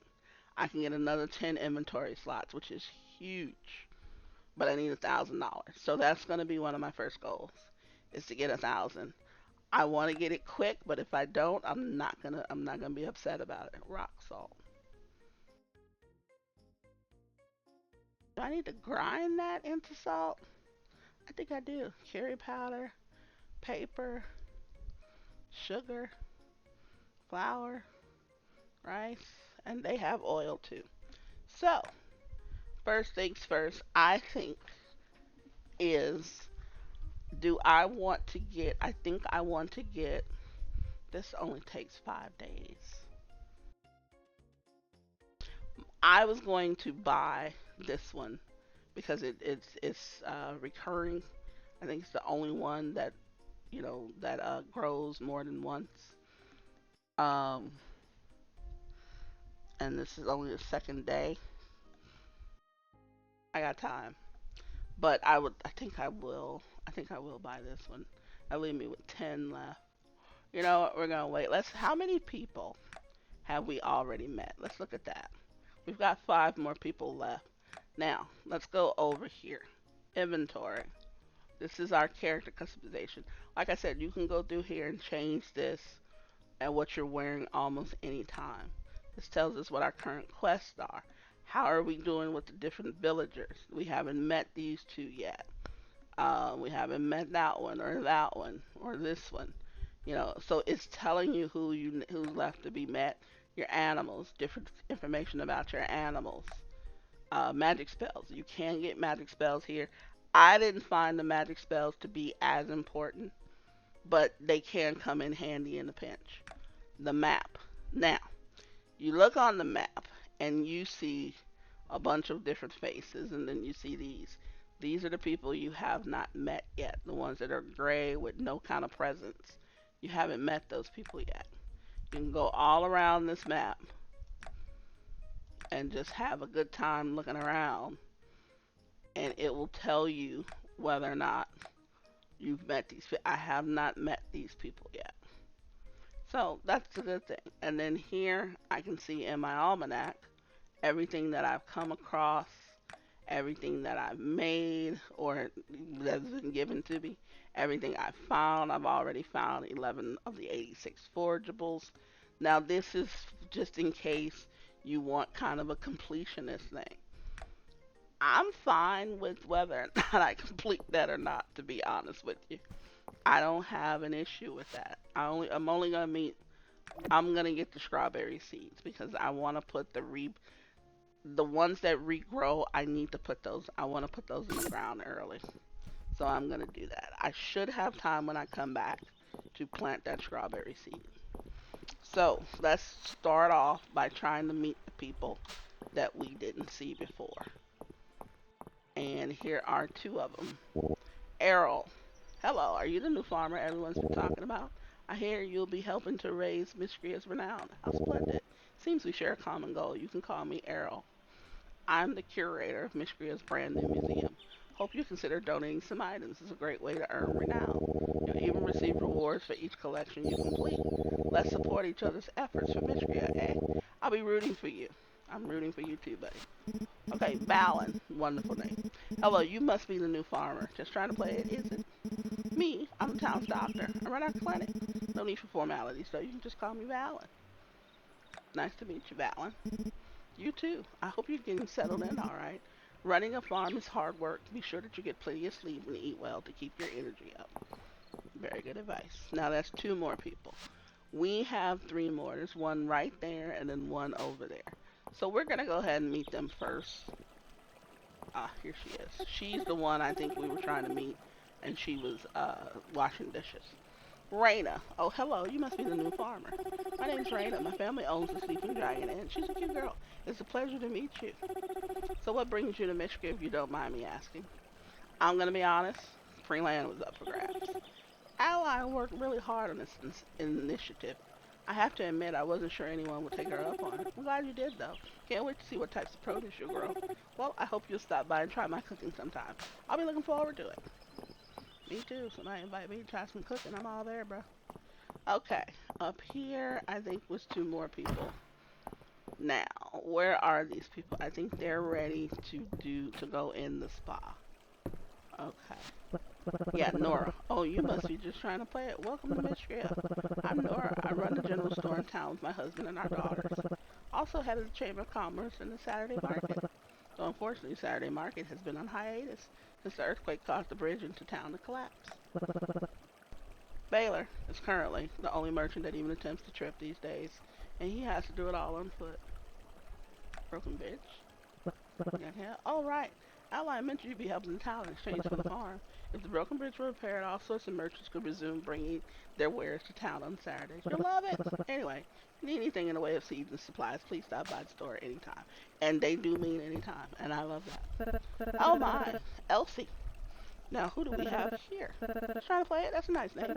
S1: I can get another 10 inventory slots, which is huge. But I need $1,000. So that's gonna be one of my first goals, is to get 1,000. I want to get it quick, but if I don't, I'm not gonna be upset about it. Rock salt. Do I need to grind that into salt? I think I do. Curry powder, paper, sugar, flour, rice, and they have oil too. So, first things first, I think is, do I want to get, I think I want to get, this only takes 5 days. I was going to buy this one because it's recurring. I think it's the only one that that grows more than once. Um, and this is only the second day. I got time, but I would. I think I will. I think I will buy this one. That leave me with 10 left. You know what? We're gonna wait. Let's. How many people have we already met? Let's look at that. We've got 5 more people left. Now let's go over here. Inventory. This is our character customization. Like I said, you can go through here and change this and what you're wearing almost any time. This tells us what our current quests are. How are we doing with the different villagers? We haven't met these two yet. We haven't met that one or this one. So it's telling you who's left to be met. Your animals, different information about your animals. Magic spells. You can get magic spells here. I didn't find the magic spells to be as important, but they can come in handy in a pinch. The map. Now, you look on the map and you see a bunch of different faces, and then you see these. These are the people you have not met yet, the ones that are gray with no kind of presence. You haven't met those people yet. You can go all around this map and just have a good time looking around, and it will tell you whether or not you've met these people. I have not met these people yet. So that's a good thing. And then here I can see in my almanac everything that I've come across, everything that I've made or that's been given to me, everything I've found. I've already found 11 of the 86 forageables. Now, this is just in case you want kind of a completionist thing. I'm fine with whether or not I complete that or not, to be honest with you. I don't have an issue with that. I'm only gonna meet. I'm gonna get the strawberry seeds because I want to put the ones that regrow. I need to put those. I want to put those in the ground early, so I'm gonna do that. I should have time when I come back to plant that strawberry seed. So let's start off by trying to meet the people that we didn't see before. And here are 2 of them. Errol. Hello, are you the new farmer everyone's been talking about? I hear you'll be helping to raise Mistria's renown. How splendid. Seems we share a common goal. You can call me Errol. I'm the curator of Mistria's brand new museum. Hope you consider donating some items. It's a great way to earn renown. You'll even receive rewards for each collection you complete. Let's support each other's efforts for Mistria, eh? I'll be rooting for you. I'm rooting for you too, buddy. Okay, Balin. Wonderful name. Hello, you must be the new farmer. Just trying to play it, is it? Me, I'm the town's doctor. I run our clinic. No need for formalities, though. You can just call me Valen. Nice to meet you, Valen. You too. I hope you're getting settled in all right. Running a farm is hard work. Be sure that you get plenty of sleep and eat well to keep your energy up. Very good advice. Now that's 2 more people. We have 3 more. There's one right there and then one over there. So we're going to go ahead and meet them first. Ah, here she is. She's the one I think we were trying to meet, and she was washing dishes. Raina. Oh, hello. You must be the new farmer. My name's Raina. My family owns the Sleeping Dragon Inn. She's a cute girl. It's a pleasure to meet you. So what brings you to Michigan, if you don't mind me asking? I'm going to be honest. Free land was up for grabs. Ally worked really hard on this initiative. I have to admit, I wasn't sure anyone would take her up on it. I'm glad you did, though. Can't wait to see what types of produce you'll grow. Well, I hope you'll stop by and try my cooking sometime. I'll be looking forward to it. Me too. Somebody invite me to try some cooking. I'm all there, bro. Okay. Up here, I think was 2 more people. Now, where are these people? I think they're ready to go in the spa. Okay. Yeah, Nora. Oh, you must be just trying to play it. Welcome to Mistria. I'm Nora. I run the general store in town with my husband and our daughters. Also head of the Chamber of Commerce and the Saturday Market. Though unfortunately, Saturday Market has been on hiatus since the earthquake caused the bridge into town to collapse. Baylor is currently the only merchant that even attempts to trip these days, and he has to do it all on foot. Broken bitch. Yeah. Oh, right. Outline mentioned you'd be helping the town exchange from the farm. If the broken bridge were repaired, all sorts of merchants could resume bringing their wares to town on Saturdays. You'll love it. Anyway, if you need anything in the way of seeds and supplies, please stop by the store anytime. And they do mean anytime, and I love that. Oh my, Elsie. Now, who do we have here? Trying to play it? That's a nice name.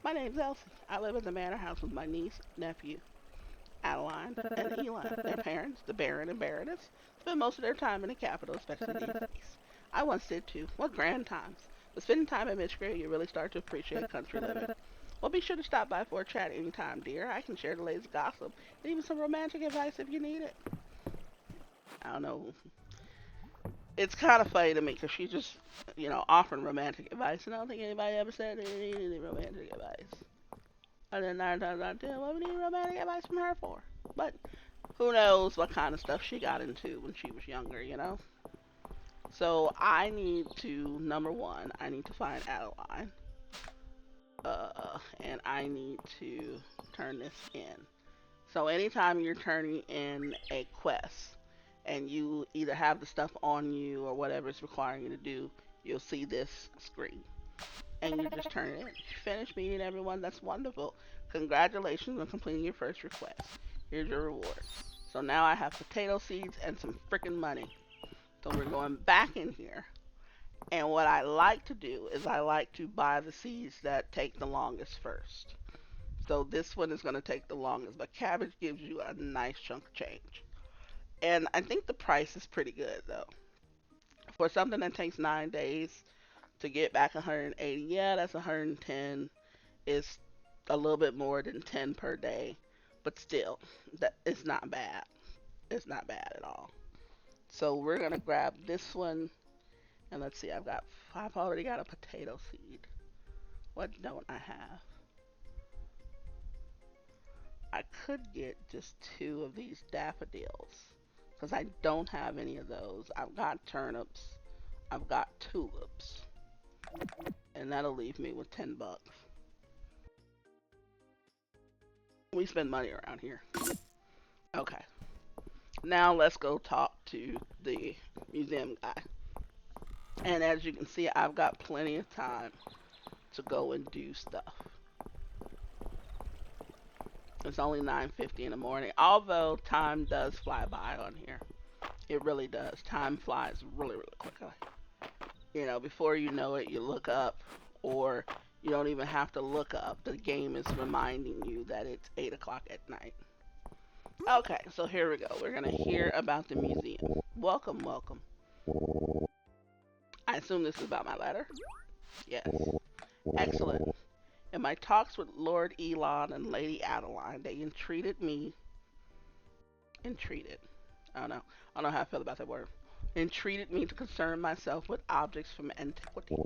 S1: My name's Elsie. I live at the manor house with my niece, nephew, Adeline, and Elon. Their parents, the Baron and Baroness, spend most of their time in the capital, especially these days. I once did too. What grand times. But spending time at Mistria, you really start to appreciate country living. Well, be sure to stop by for a chat anytime, dear. I can share the latest gossip and even some romantic advice if you need it. I don't know. It's kind of funny to me because she just, offering romantic advice, and I don't think anybody ever said they needed any romantic advice. And then 9 times out of 10, what would we need romantic advice from her for? But who knows what kind of stuff she got into when she was younger. So I need to, number one, I need to find Adeline. And I need to turn this in. So anytime you're turning in a quest and you either have the stuff on you or whatever it's requiring you to do, you'll see this screen. And you just turn it in. You finish meeting everyone, that's wonderful. Congratulations on completing your first request. Here's your reward. So now I have potato seeds and some freaking money. So we're going back in here. And what I like to do is I like to buy the seeds that take the longest first. So this one is going to take the longest, but cabbage gives you a nice chunk of change. And I think the price is pretty good though. For something that takes 9 days to get back 180, yeah, that's 110. It's a little bit more than 10 per day, but still, that it's not bad. It's not bad at all. So we're gonna grab this one, and let's see. I've already got a potato seed. What don't I have? I could get just 2 of these daffodils because I don't have any of those. I've got turnips. I've got tulips, and that'll leave me with $10. We spend money around here. Okay. Now let's go talk to the museum guy. And as you can see, I've got plenty of time to go and do stuff. It's only 9:50 in the morning, although time does fly by on here. It really does. Time flies really, really quickly. Before you know it, you look up, or you don't even have to look up. The game is reminding you that it's 8 o'clock at night. Okay, so here we go. We're going to hear about the museum. Welcome, welcome. I assume this is about my letter? Yes. Excellent. In my talks with Lord Elon and Lady Adeline, they entreated. I don't know how I feel about that word. Entreated me to concern myself with objects from antiquity,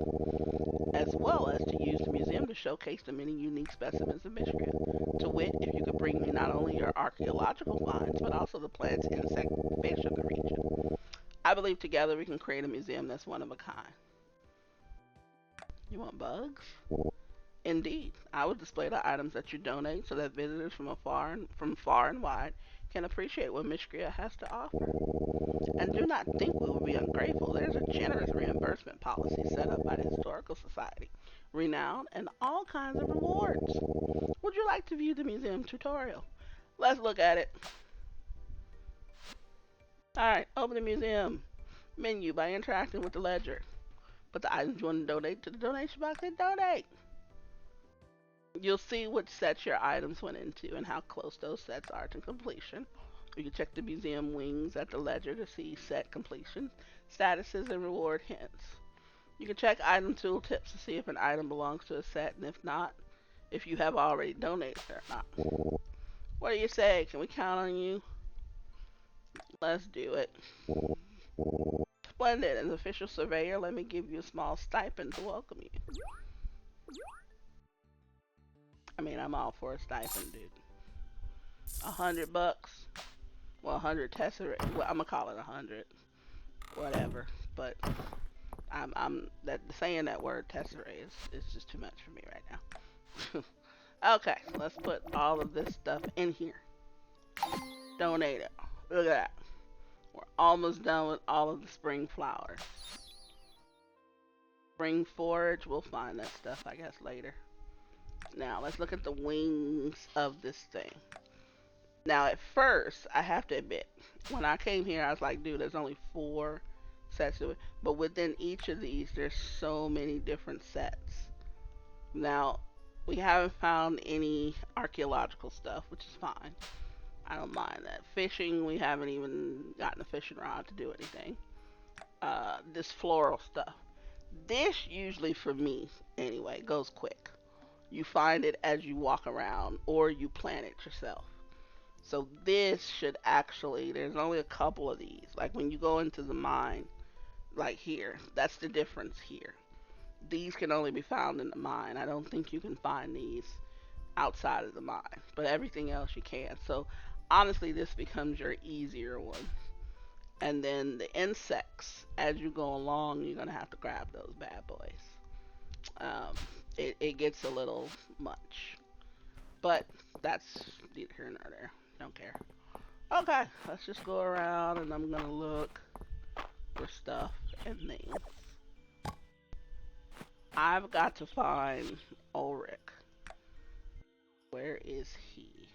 S1: as well as to use the museum to showcase the many unique specimens of Mistria. To wit, if you could bring me not only your archaeological finds, but also the plants, insects, and fish of the region. I believe together we can create a museum that's one of a kind. You want bugs? Indeed, I would display the items that you donate so that visitors from far and wide can appreciate what Mistria has to offer. And do not think we will be ungrateful. There's a generous reimbursement policy set up by the Historical Society, renowned, and all kinds of rewards. Would you like to view the museum tutorial? Let's look at it. Alright, open the museum menu by interacting with the ledger. Put the items you want to donate to the donation box and donate. You'll see which sets your items went into and how close those sets are to completion. You can check the museum wings at the ledger to see set completion, statuses, and reward hints. You can check item tooltips to see if an item belongs to a set, and if not, if you have already donated it or not. What do you say? Can we count on you? Let's do it. Splendid. As official surveyor, let me give you a small stipend to welcome you. I'm all for a stipend, dude. $100. Well, 100 tesseract. Well, I'm gonna call it 100. Whatever. But I'm saying that word tesseract is just too much for me right now. Okay, let's put all of this stuff in here. Donate it. Look at that. almost done with all of the spring flowers. Spring forage, we'll find that stuff, I guess, later. Now, let's look at the wings of this thing. Now, at first, I have to admit, when I came here, I was like, dude, there's only 4 sets of it. But within each of these, there's so many different sets. Now, we haven't found any archaeological stuff, which is fine. I don't mind that. Fishing, we haven't even gotten a fishing rod to do anything. This floral stuff. This usually, for me, anyway, goes quick. You find it as you walk around, or you plant it yourself. So this should actually, there's only a couple of these. Like when you go into the mine, like here, that's the difference here. These can only be found in the mine. I don't think you can find these outside of the mine, but everything else you can. So honestly, this becomes your easier one. And then the insects, as you go along, you're gonna have to grab those bad boys. Um, it gets a little much, but that's neither here nor there. Don't care. Okay, let's just go around and I'm gonna look for stuff and things. I've got to find Ulrich. Where is he? Is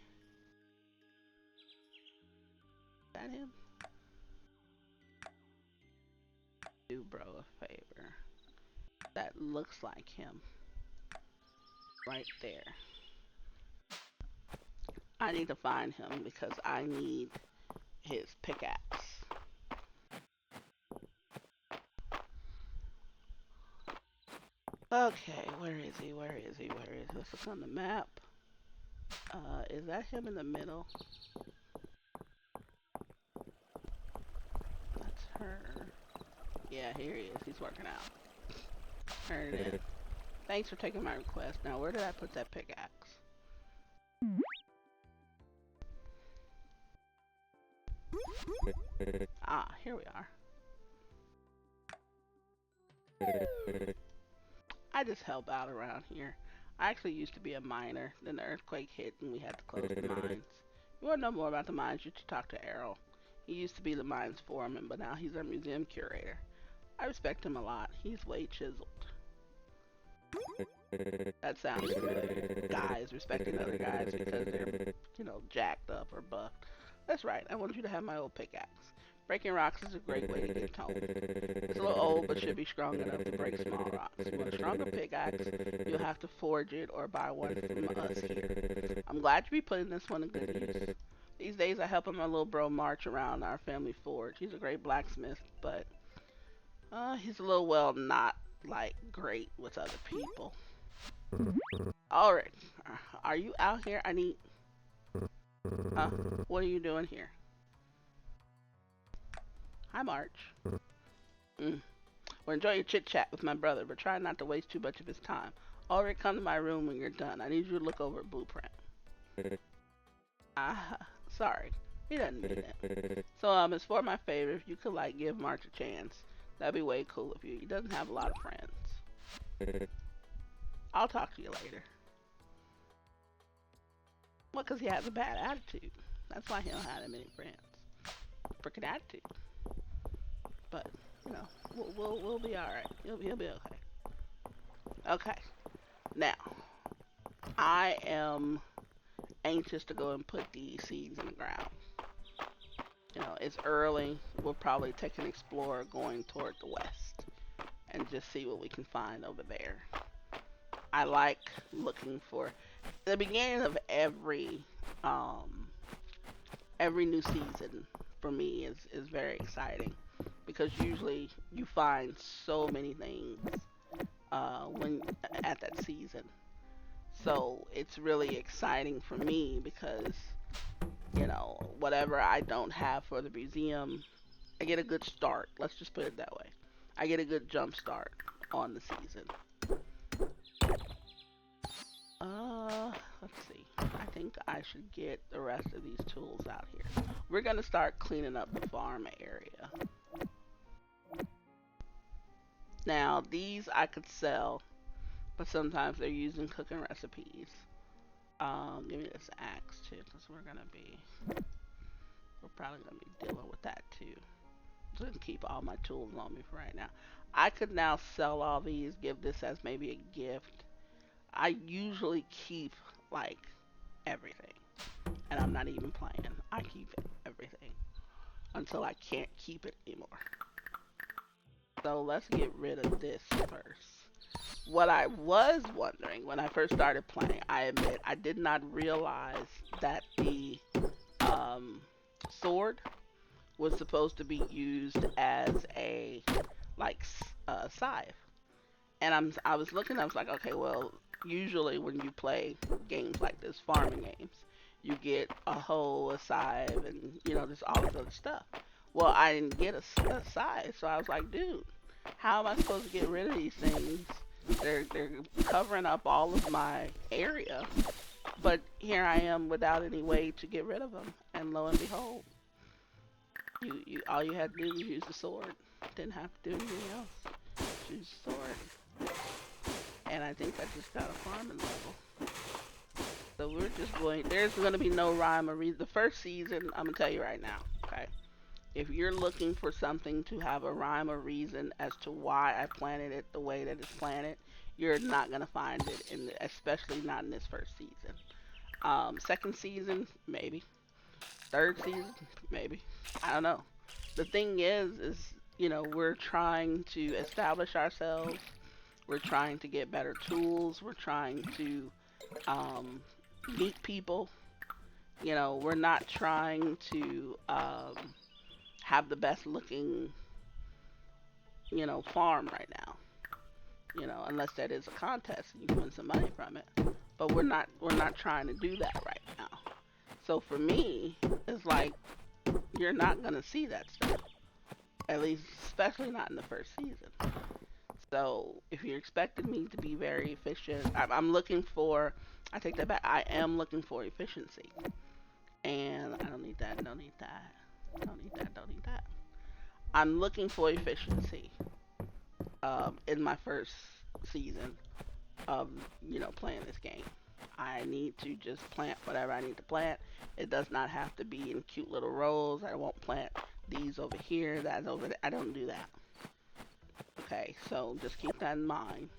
S1: that him? Do bro a favor. That looks like him. Right there. I need to find him because I need his pickaxe. Okay, where is he? Where is he? Where is he? Let's look on the map. Is that him in the middle? That's her. Yeah, here he is. He's working out. Turn it in. Thanks for taking my request. Now, where did I put that pickaxe? Ah, here we are. I just help out around here. I actually used to be a miner. Then the earthquake hit and we had to close the mines. If you want to know more about the mines, you should talk to Errol. He used to be the mines foreman, but now he's our museum curator. I respect him a lot. He's way chiseled. That sounds good. Guys respecting other guys because they're, jacked up or buffed. That's right. I want you to have my old pickaxe. Breaking rocks is a great way to get toned. It's a little old, but should be strong enough to break small rocks. You want a stronger pickaxe, you'll have to forge it or buy one from us here. I'm glad to be putting this one in good use. These days I help my little bro march around our family forge. He's a great blacksmith, but he's a little, well, not, like, great with other people. Alright, are you out here? I need... What are you doing here? Hi, March. Well, enjoy your chit chat with my brother, but try not to waste too much of his time. Alright, come to my room when you're done. I need you to look over a blueprint. Sorry. He doesn't mean it. So, it's for my favor. If you could, like, give March a chance, that'd be way cool of you. He doesn't have a lot of friends. I'll talk to you later. Well, because he has a bad attitude. That's why he don't have that many friends. Freaking attitude. But, we'll be alright. He'll be okay. Okay. Now, I am anxious to go and put these seeds in the ground. It's early. We'll probably take an explorer going toward the west and just see what we can find over there. I like looking for the beginning of every new season for me is very exciting because usually you find so many things when at that season. So it's really exciting for me because whatever I don't have for the museum, I get a good start. Let's just put it that way. I get a good jump start on the season. Let's see. I think I should get the rest of these tools out here. We're gonna start cleaning up the farm area. Now, these I could sell, but sometimes they're used in cooking recipes. Give me this axe too, because we're probably gonna be dealing with that too. to keep all my tools on me for right now. I could now sell all these, give this as maybe a gift. I usually keep like everything, and I'm not even playing. I keep everything until I can't keep it anymore. So let's get rid of this first. What I was wondering when I first started playing, I admit I did not realize that the um, sword was supposed to be used as a like scythe. And I was looking, I was like, okay, well, usually when you play games like this, farming games, you get a hoe, a scythe, and just all this other stuff. Well, I didn't get a scythe, so I was like, dude, how am I supposed to get rid of these things? They're covering up all of my area, but here I am without any way to get rid of them. And lo and behold, you all you had to do was use the sword. Didn't have to do anything else. Use the sword. And I think I just got a farming level. So we're just going. There's going to be no rhyme or reason. The first season, I'm gonna tell you right now. Okay, if you're looking for something to have a rhyme or reason as to why I planted it the way that it's planted, you're not gonna find it, especially not in this first season. Second season, maybe. Third season, maybe. I don't know. The thing is we're trying to establish ourselves. We're trying to get better tools. We're trying to um, meet people. We're not trying to have the best looking, farm right now. Unless that is a contest and you can win some money from it. But we're not trying to do that right now. So for me, it's like you're not gonna see that stuff. At least, especially not in the first season. So if you're expecting me to be very efficient, I'm looking for. I take that back. I am looking for efficiency, and I don't need that. Don't need that. Don't need that. Don't need that. I'm looking for efficiency in my first season of playing this game. I need to just plant whatever I need to plant. It does not have to be in cute little rows. I won't plant these over here, that over there. I don't do that. Okay, so just keep that in mind.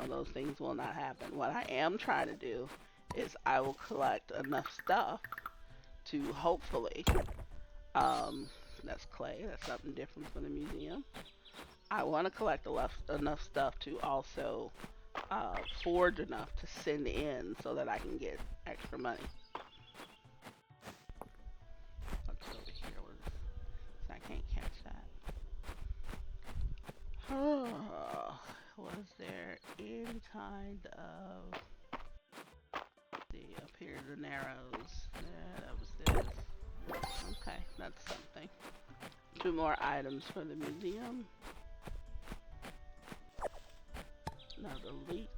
S1: Those things will not happen. What I am trying to do is I will collect enough stuff to hopefully, um, that's clay, that's something different from the museum. I want to collect enough stuff to also forge enough to send in so that I can get extra money. What's over here? So I can't catch that. Was there any kind of up here the narrows? Yeah, that was this. Okay, that's something. Two more items for the museum. Another leak.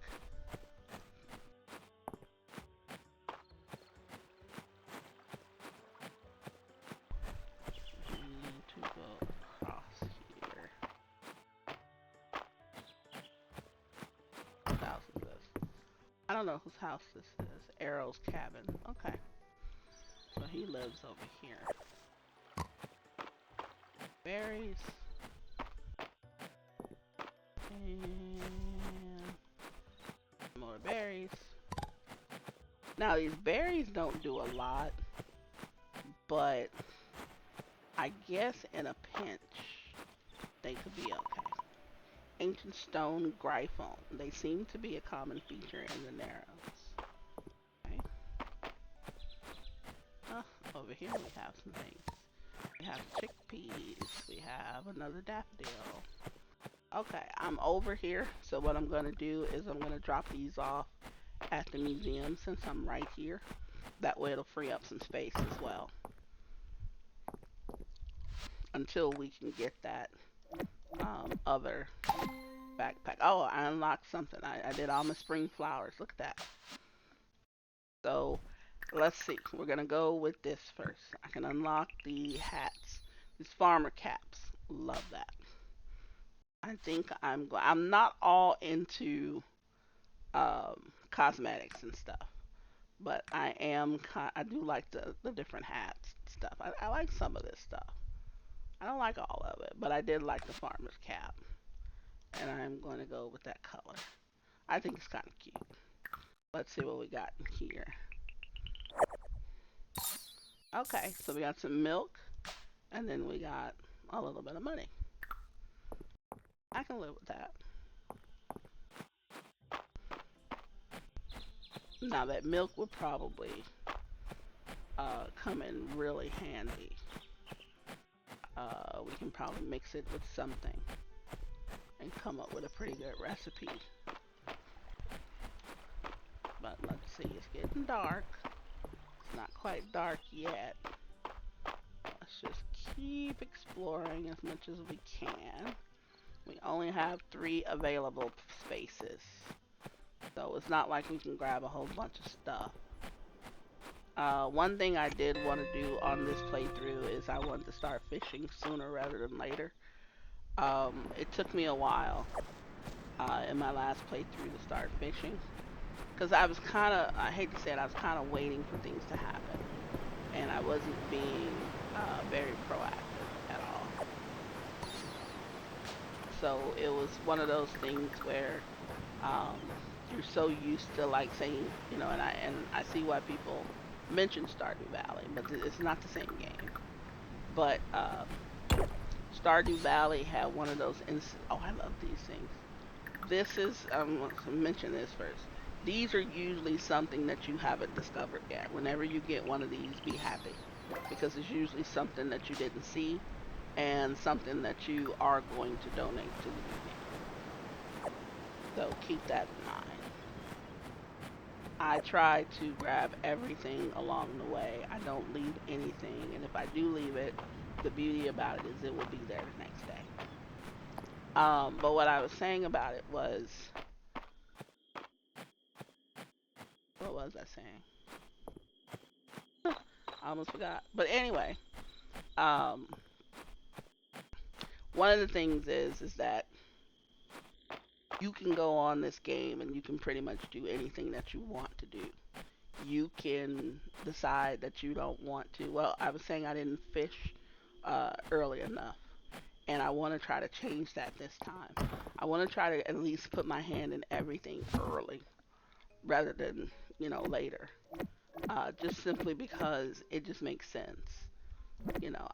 S1: We need to go across here. Whose house is this? I don't know whose house this is. Arrow's cabin. Okay. So he lives over here. Berries. And more berries. Now these berries don't do a lot, but I guess in a pinch they could be okay. Ancient stone gryphone. They seem to be a common feature in the Narrows. Okay. Over here we have some things. We have chickpeas. We have another daffodil. Okay, I'm over here. So what I'm going to do is I'm going to drop these off at the museum since I'm right here. That way it'll free up some space as well. Until we can get that other backpack. Oh, I unlocked something. I did all my spring flowers. Look at that. So let's see. We're going to go with this first. I can unlock the hats. These farmer caps. Love that. I think I'm not all into cosmetics and stuff, but I do like the different hats and stuff. I like some of this stuff. I don't like all of it, but I did like the farmer's cap, and I'm going to go with that color. I think it's kind of cute. Let's see what we got in here. Okay, so we got some milk, and then we got a little bit of money. I can live with that. Now that milk would probably come in really handy. We can probably mix it with something and come up with a pretty good recipe. But let's see, it's getting dark. It's not quite dark yet. Let's just keep exploring as much as we can. We only have 3 available spaces. So it's not like we can grab a whole bunch of stuff. One thing I did want to do on this playthrough is I wanted to start fishing sooner rather than later. It took me a while in my last playthrough to start fishing because I was kind of, I hate to say it, I was kind of waiting for things to happen and I wasn't being very proactive at all. So it was one of those things where um, you're so used to like saying, and I see why people mention Stardew Valley, but it's not the same game. But Stardew Valley had one of those. Oh, I love these things. This is let's mention this first. These are usually something that you haven't discovered yet. Whenever you get one of these, be happy because it's usually something that you didn't see and something that you are going to donate to the museum. So keep that in mind. I try to grab everything along the way. I don't leave anything, and if I do leave it, the beauty about it is it will be there the next day. But what I was saying about it was, what was I saying? I almost forgot. But anyway, um, one of the things is that you can go on this game and you can pretty much do anything that you want to do. You can decide that you don't want to. Well, I was saying I didn't fish early enough, and I want to try to change that this time. I want to try to at least put my hand in everything early rather than later. Just simply because it just makes sense.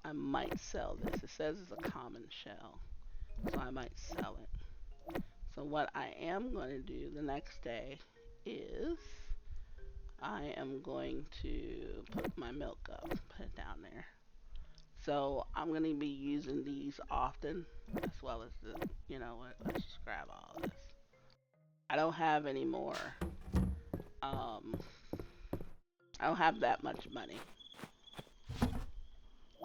S1: I might sell this. It says it's a common shell, so I might sell it. So what I am going to do the next day is I am going to put my milk up, put it down there. So I'm going to be using these often, as well as the, what, let's just grab all this. I don't have any more, um, I don't have that much money,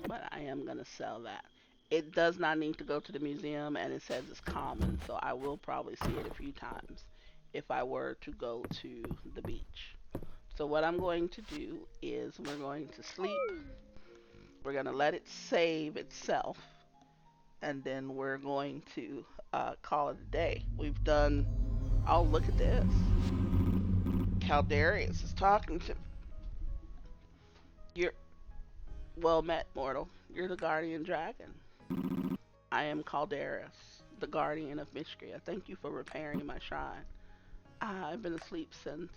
S1: but I am going to sell that. It does not need to go to the museum, and it says it's common, so I will probably see it a few times if I were to go to the beach. So what I'm going to do is we're going to sleep. We're going to let it save itself. And then we're going to call it a day. We've done. Oh, look at this. Caldarius is talking to. You're well met, mortal. You're the guardian dragon. I am Caldarius, the guardian of Mistria. Thank you for repairing my shrine. I've been asleep since.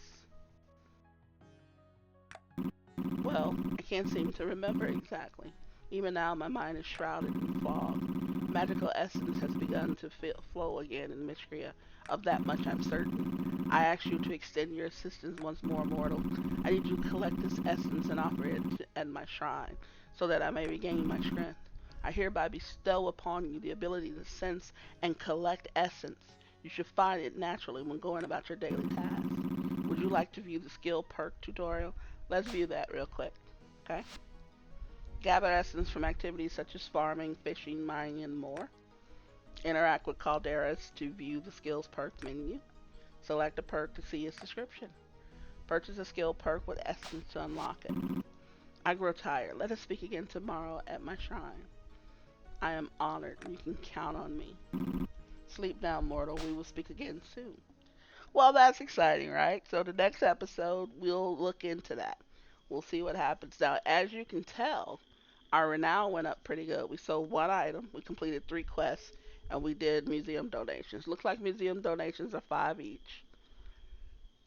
S1: Well, I can't seem to remember exactly. Even now, my mind is shrouded in fog. Magical essence has begun to flow again in Mistria. Of that much I'm certain. I ask you to extend your assistance once more, mortal. I need you to collect this essence and offer it at my shrine, so that I may regain my strength. I hereby bestow upon you the ability to sense and collect essence. You should find it naturally when going about your daily tasks. Would you like to view the skill perk tutorial? Let's view that real quick. Okay? Gather essence from activities such as farming, fishing, mining, and more. Interact with Calderas to view the skills perk menu. Select a perk to see its description. Purchase a skill perk with essence to unlock it. I grow tired. Let us speak again tomorrow at my shrine. I am honored. You can count on me. Sleep now, mortal. We will speak again soon. Well, that's exciting, right? So the next episode, we'll look into that. We'll see what happens. Now, as you can tell, Our renown went up pretty good. We sold one item, we completed 3 quests, and we did museum donations. Looks like museum donations are 5 each.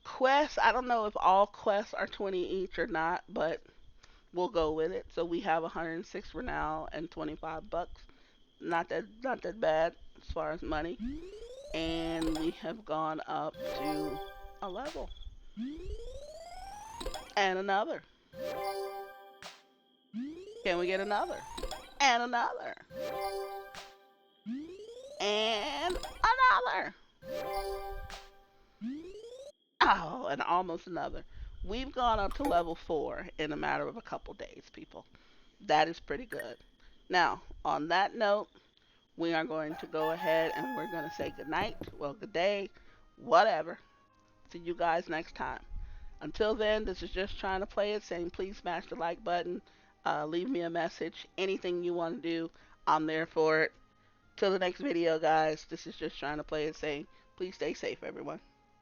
S1: Quests, I don't know if all quests are 20 each or not, but we'll go with it. So we have 106 renown and 25 bucks. Not that bad as far as money. And we have gone up to a level. And another. Can we get another? And another. And another. Oh, and almost another. We've gone up to level 4 in a matter of a couple days, people. That is pretty good. Now, on that note, we are going to go ahead and we're going to say good night, well, good day, whatever. See you guys next time. Until then, this is just trying to play it, saying please smash the like button, leave me a message, anything you want to do, I'm there for it. Till the next video, guys, this is just trying to play it, saying please stay safe, everyone.